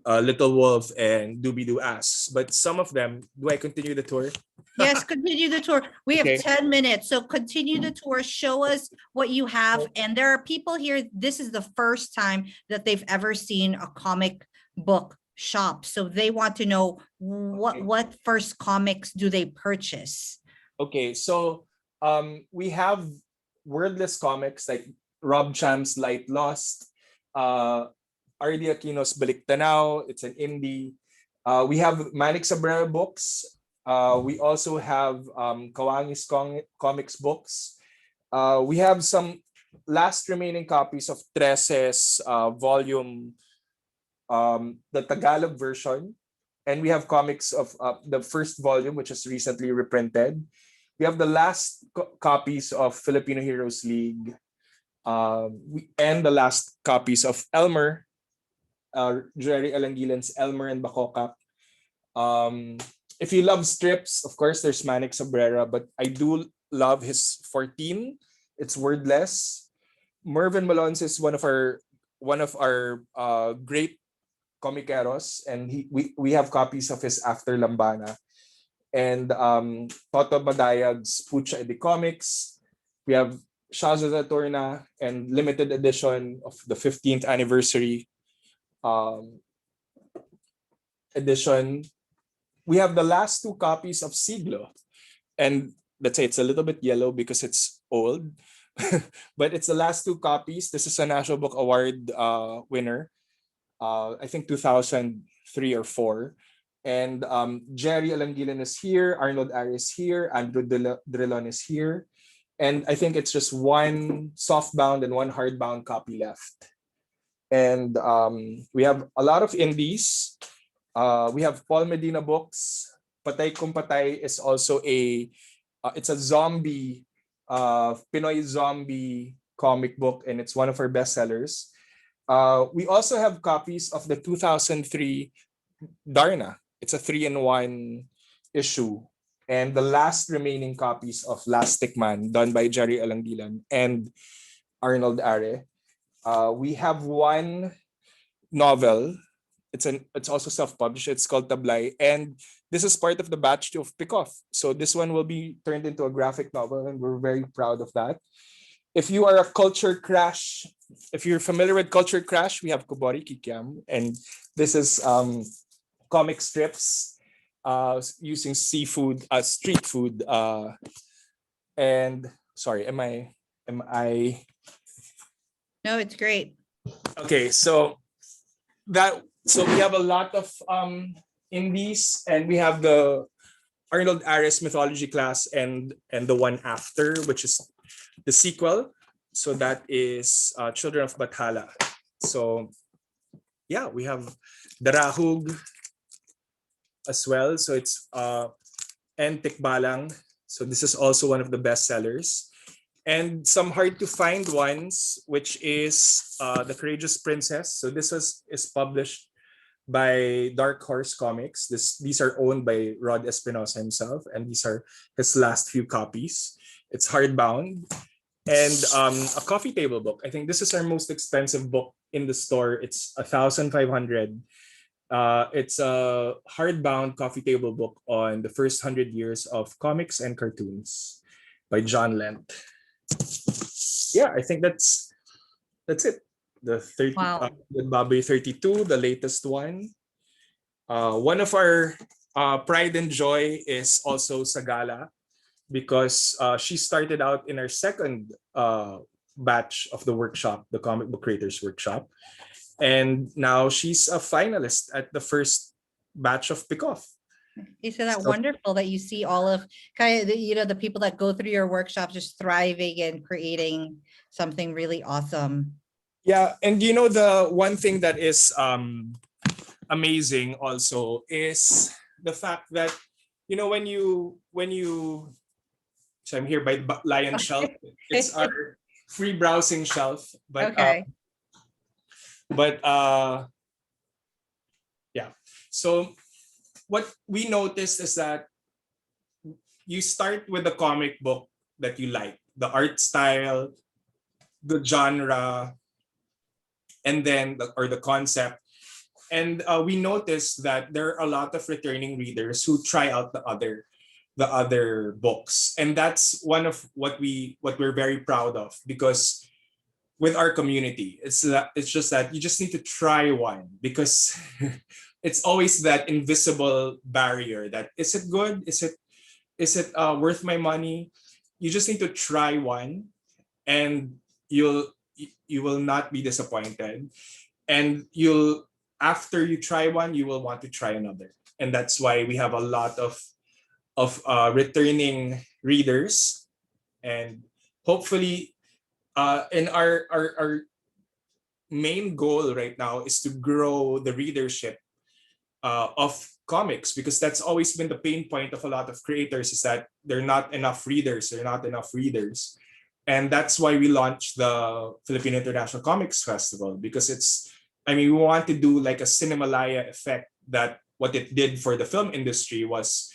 Little Wolf, and Doobie Doo asks. But some of them, do I continue the tour? Yes, continue the tour. We have Okay. 10 minutes. So continue the tour. Show us what you have. And there are people here. This is the first time that they've ever seen a comic book shop. So they want to know what first comics do they purchase? Okay, so we have wordless comics like Rob Champ's Light Lost, R.D. Aquino's Balik Tanaw, it's an indie. We have Manik Sabrera books. We also have Kawangi's comics books. We have some last remaining copies of Trese's volume, the Tagalog version. And we have comics of the first volume, which is recently reprinted. We have the last copies of Filipino Heroes League, and the last copies of Elmer, Jerry Alangilan's Elmer and Bakokak. If you love strips, of course, there's Manik Sabrera, but I do love his 14. It's wordless. Mervyn Malonz is one of our great comikeros, and we have copies of his After Lambana. And Toto Madayag's Pucha Edi Comics. We have Shaza Zatorna and limited edition of the 15th anniversary edition. We have the last two copies of Siglo. And let's say it's a little bit yellow because it's old. But it's the last two copies. This is a National Book Award winner. I think 2003 or 4. And Jerry Alangilan is here, Arnold Aries here, Andrew Drilon is here. And I think it's just one softbound and one hardbound copy left. And we have a lot of indies. We have Paul Medina books. Patay Kung Patay is also it's a zombie, Pinoy zombie comic book, and it's one of our bestsellers. We also have copies of the 2003 Darna. It's a 3-in-1 issue. And the last remaining copies of Lastic Man, done by Jerry Alangilan and Arnold Are. We have one novel. It's also self-published. It's called Tablay. And this is part of the batch of Pickoff. So this one will be turned into a graphic novel, and we're very proud of that. If you are a Culture Crash, if you're familiar with Culture Crash, we have Kubori Kikiam. And this is comic strips using seafood, street food. And sorry, am I? No, it's great. Okay, so we have a lot of indies, and we have the Arnold Ares mythology class and the one after, which is the sequel. So that is Children of Bathala. So yeah, we have Darahug as well. So it's and Tikbalang. So this is also one of the best sellers. And some hard to find ones, which is The Courageous Princess. So this is published by Dark Horse Comics. These are owned by Rod Espinosa himself, and these are his last few copies. It's hardbound. And a coffee table book. I think this is our most expensive book in the store. It's 1,500. It's a hardbound coffee table book on the first 100 years of comics and cartoons by John Lent. Yeah, I think that's it. The 30, Wow. the Baboy 32, the latest one. One of our pride and joy is also Sagala, because she started out in our second batch of the workshop, the Comic Book Creators Workshop. And now she's a finalist at the first batch of Pickoff. Isn't that So- wonderful that you see all of kind of the people that go through your workshops just thriving and creating something really awesome. Yeah, and you know the one thing that is amazing also is the fact that when you so I'm here by Lion Shelf. It's our free browsing shelf, Okay. but yeah. So what we noticed is that you start with the comic book that you like, the art style, the genre, and then the concept. And we noticed that there are a lot of returning readers who try out the other books, and that's one of what we're very proud of, because with our community, it's just that you just need to try one, because it's always that invisible barrier that is it good, is it worth my money. You just need to try one, and you will not be disappointed, and you'll after you try one, you will want to try another. And that's why we have a lot of returning readers. And hopefully, in our main goal right now is to grow the readership of comics, because that's always been the pain point of a lot of creators, is that they're not enough readers. And that's why we launched the Philippine International Comics Festival, because we want to do like a Cinemalaya effect, that what it did for the film industry was,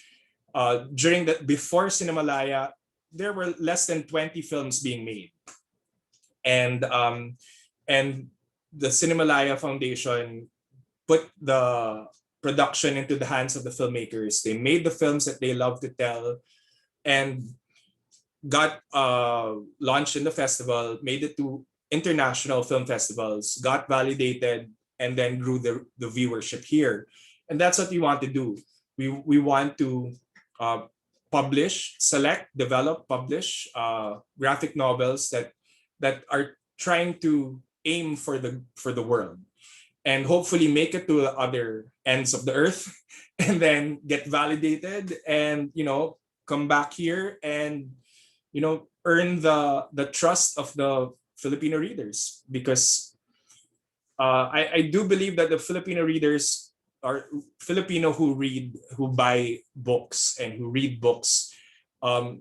before Cinemalaya, there were less than 20 films being made. And the Cinemalaya Foundation put the production into the hands of the filmmakers. They made the films that they love to tell, and got launched in the festival, made it to international film festivals, got validated, and then grew the viewership here. And that's what we want to do. We want to publish graphic novels that are trying to aim for the world, and hopefully make it to the other ends of the earth, and then get validated, and come back here, and earn the trust of the Filipino readers. Because I do believe that the Filipino readers are Filipino who buy books and who read books, um,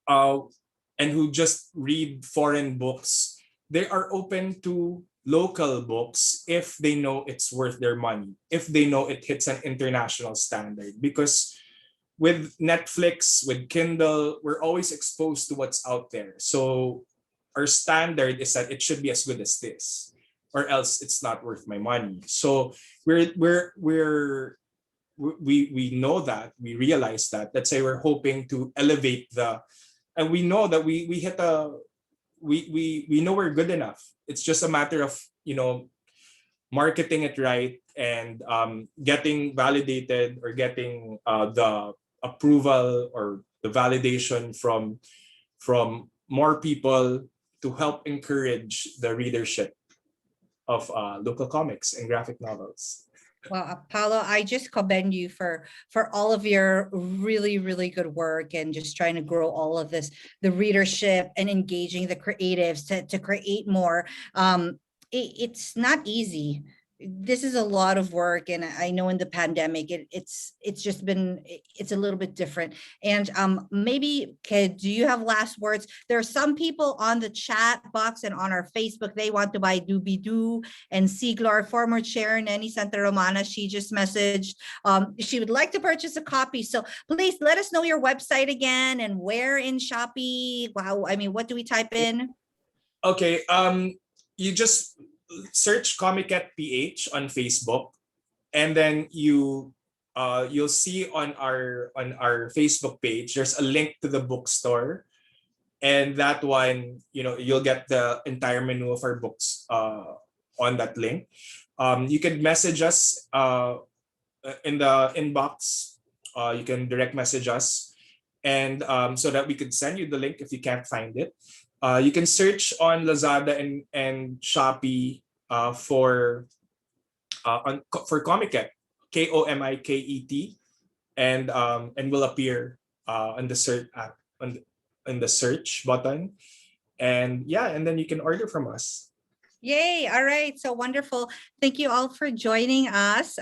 and who just read foreign books. They are open to local books if they know it's worth their money, if they know it hits an international standard. Because with Netflix, with Kindle, we're always exposed to what's out there. So our standard is that it should be as good as this, or else it's not worth my money. So we know that, we realize that. Let's say we're hoping to elevate and we know that we hit we know we're good enough. It's just a matter of marketing it right, and getting validated, or getting the approval or the validation from more people, to help encourage the readership of local comics and graphic novels. Well, Paolo, I just commend you for all of your really, really good work, and just trying to grow all of this, the readership, and engaging the creatives to create more. It's not easy. This is a lot of work, and I know in the pandemic it's just been, it's a little bit different. And maybe, Kid, do you have last words? There are some people on the chat box and on our Facebook, they want to buy Doobie Doo, and Siglar, former chair Nenny Santa Romana, she just messaged she would like to purchase a copy. So please let us know your website again, and where in Shopee. Wow, what do we type in? Okay, you just search Komiket PH on Facebook, and then you'll see on our Facebook page there's a link to the bookstore, and that one, you'll get the entire menu of our books on that link. You can message us in the inbox. You can direct message us, and so that we could send you the link if you can't find it. You can search on Lazada and Shopee for Komiket, Komiket, and will appear on the search on the search button, and yeah, and then you can order from us. Yay. All right. So wonderful. Thank you all for joining us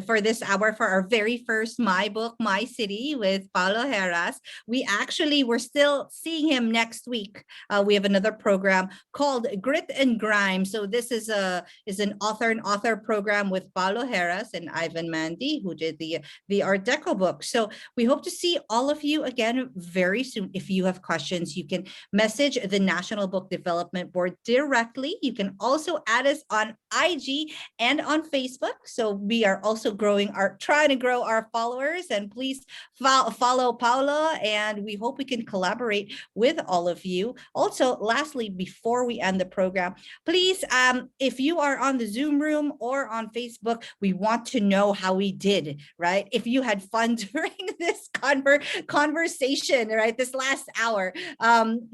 for this hour for our very first My Book, My City with Paolo Herras. We're still seeing him next week. We have another program called Grit and Grime. So this is an author and author program with Paolo Herras and Ivan Mandy, who did the Art Deco book. So we hope to see all of you again very soon. If you have questions, you can message the National Book Development Board directly. You can also add us on IG and on Facebook. So we are also trying to grow our followers, and please follow Paula, and we hope we can collaborate with all of you. Also, lastly, before we end the program, please, if you are on the Zoom room or on Facebook, we want to know how we did, right? If you had fun during this conversation, right? This last hour.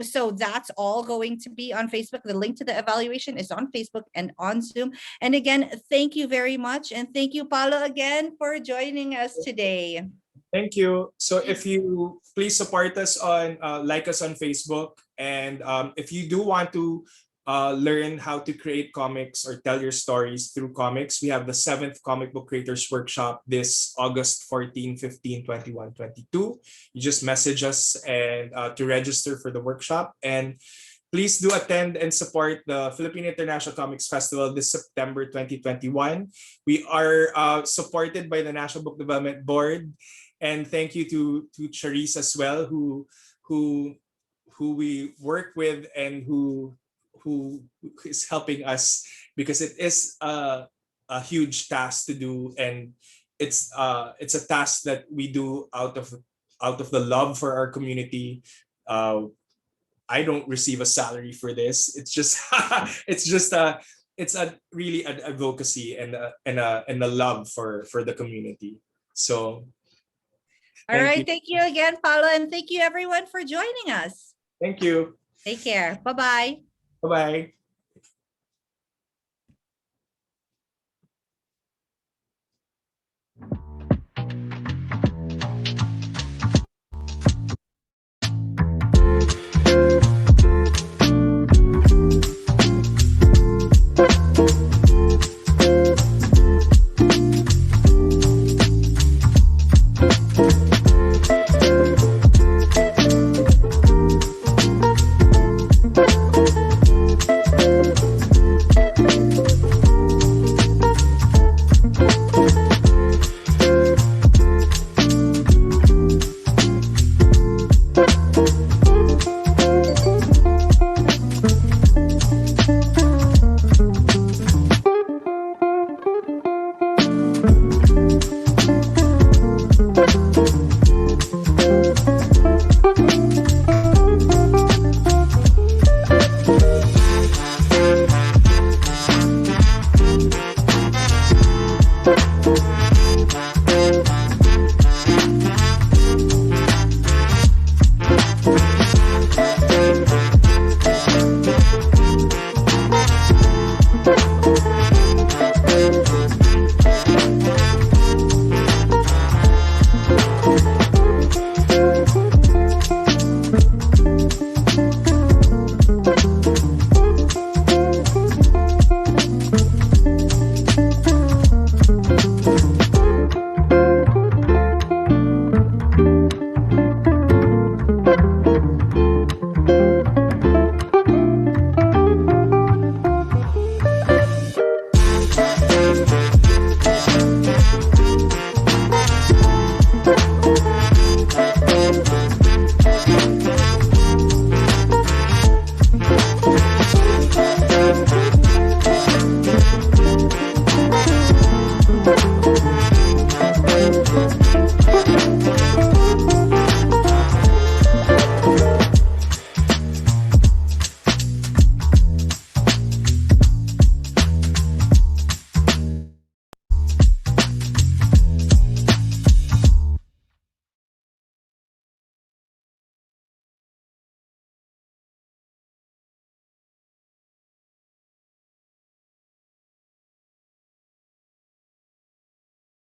So that's all going to be on Facebook. The link to the evaluation is on Facebook and on Zoom. And again, thank you very much. And thank you, Paolo, again for joining us today. Thank you. So if you please support us on like us on Facebook, and if you do want to learn how to create comics or tell your stories through comics, we have the 7th Comic Book Creators Workshop this August 14, 15, 21, 22. You just message us and to register for the workshop. And please do attend and support the Philippine International Comics Festival this September 2021. We are supported by the National Book Development Board. And thank you to Charisse as well, who we work with and who is helping us, because it is a huge task to do, and it's a task that we do out of the love for our community. I don't receive a salary for this. It's just it's a really an advocacy and a love for the community. So all right, thank you again, Paolo, and thank you everyone for joining us. Thank you. Take care. Bye-bye. Bye-bye.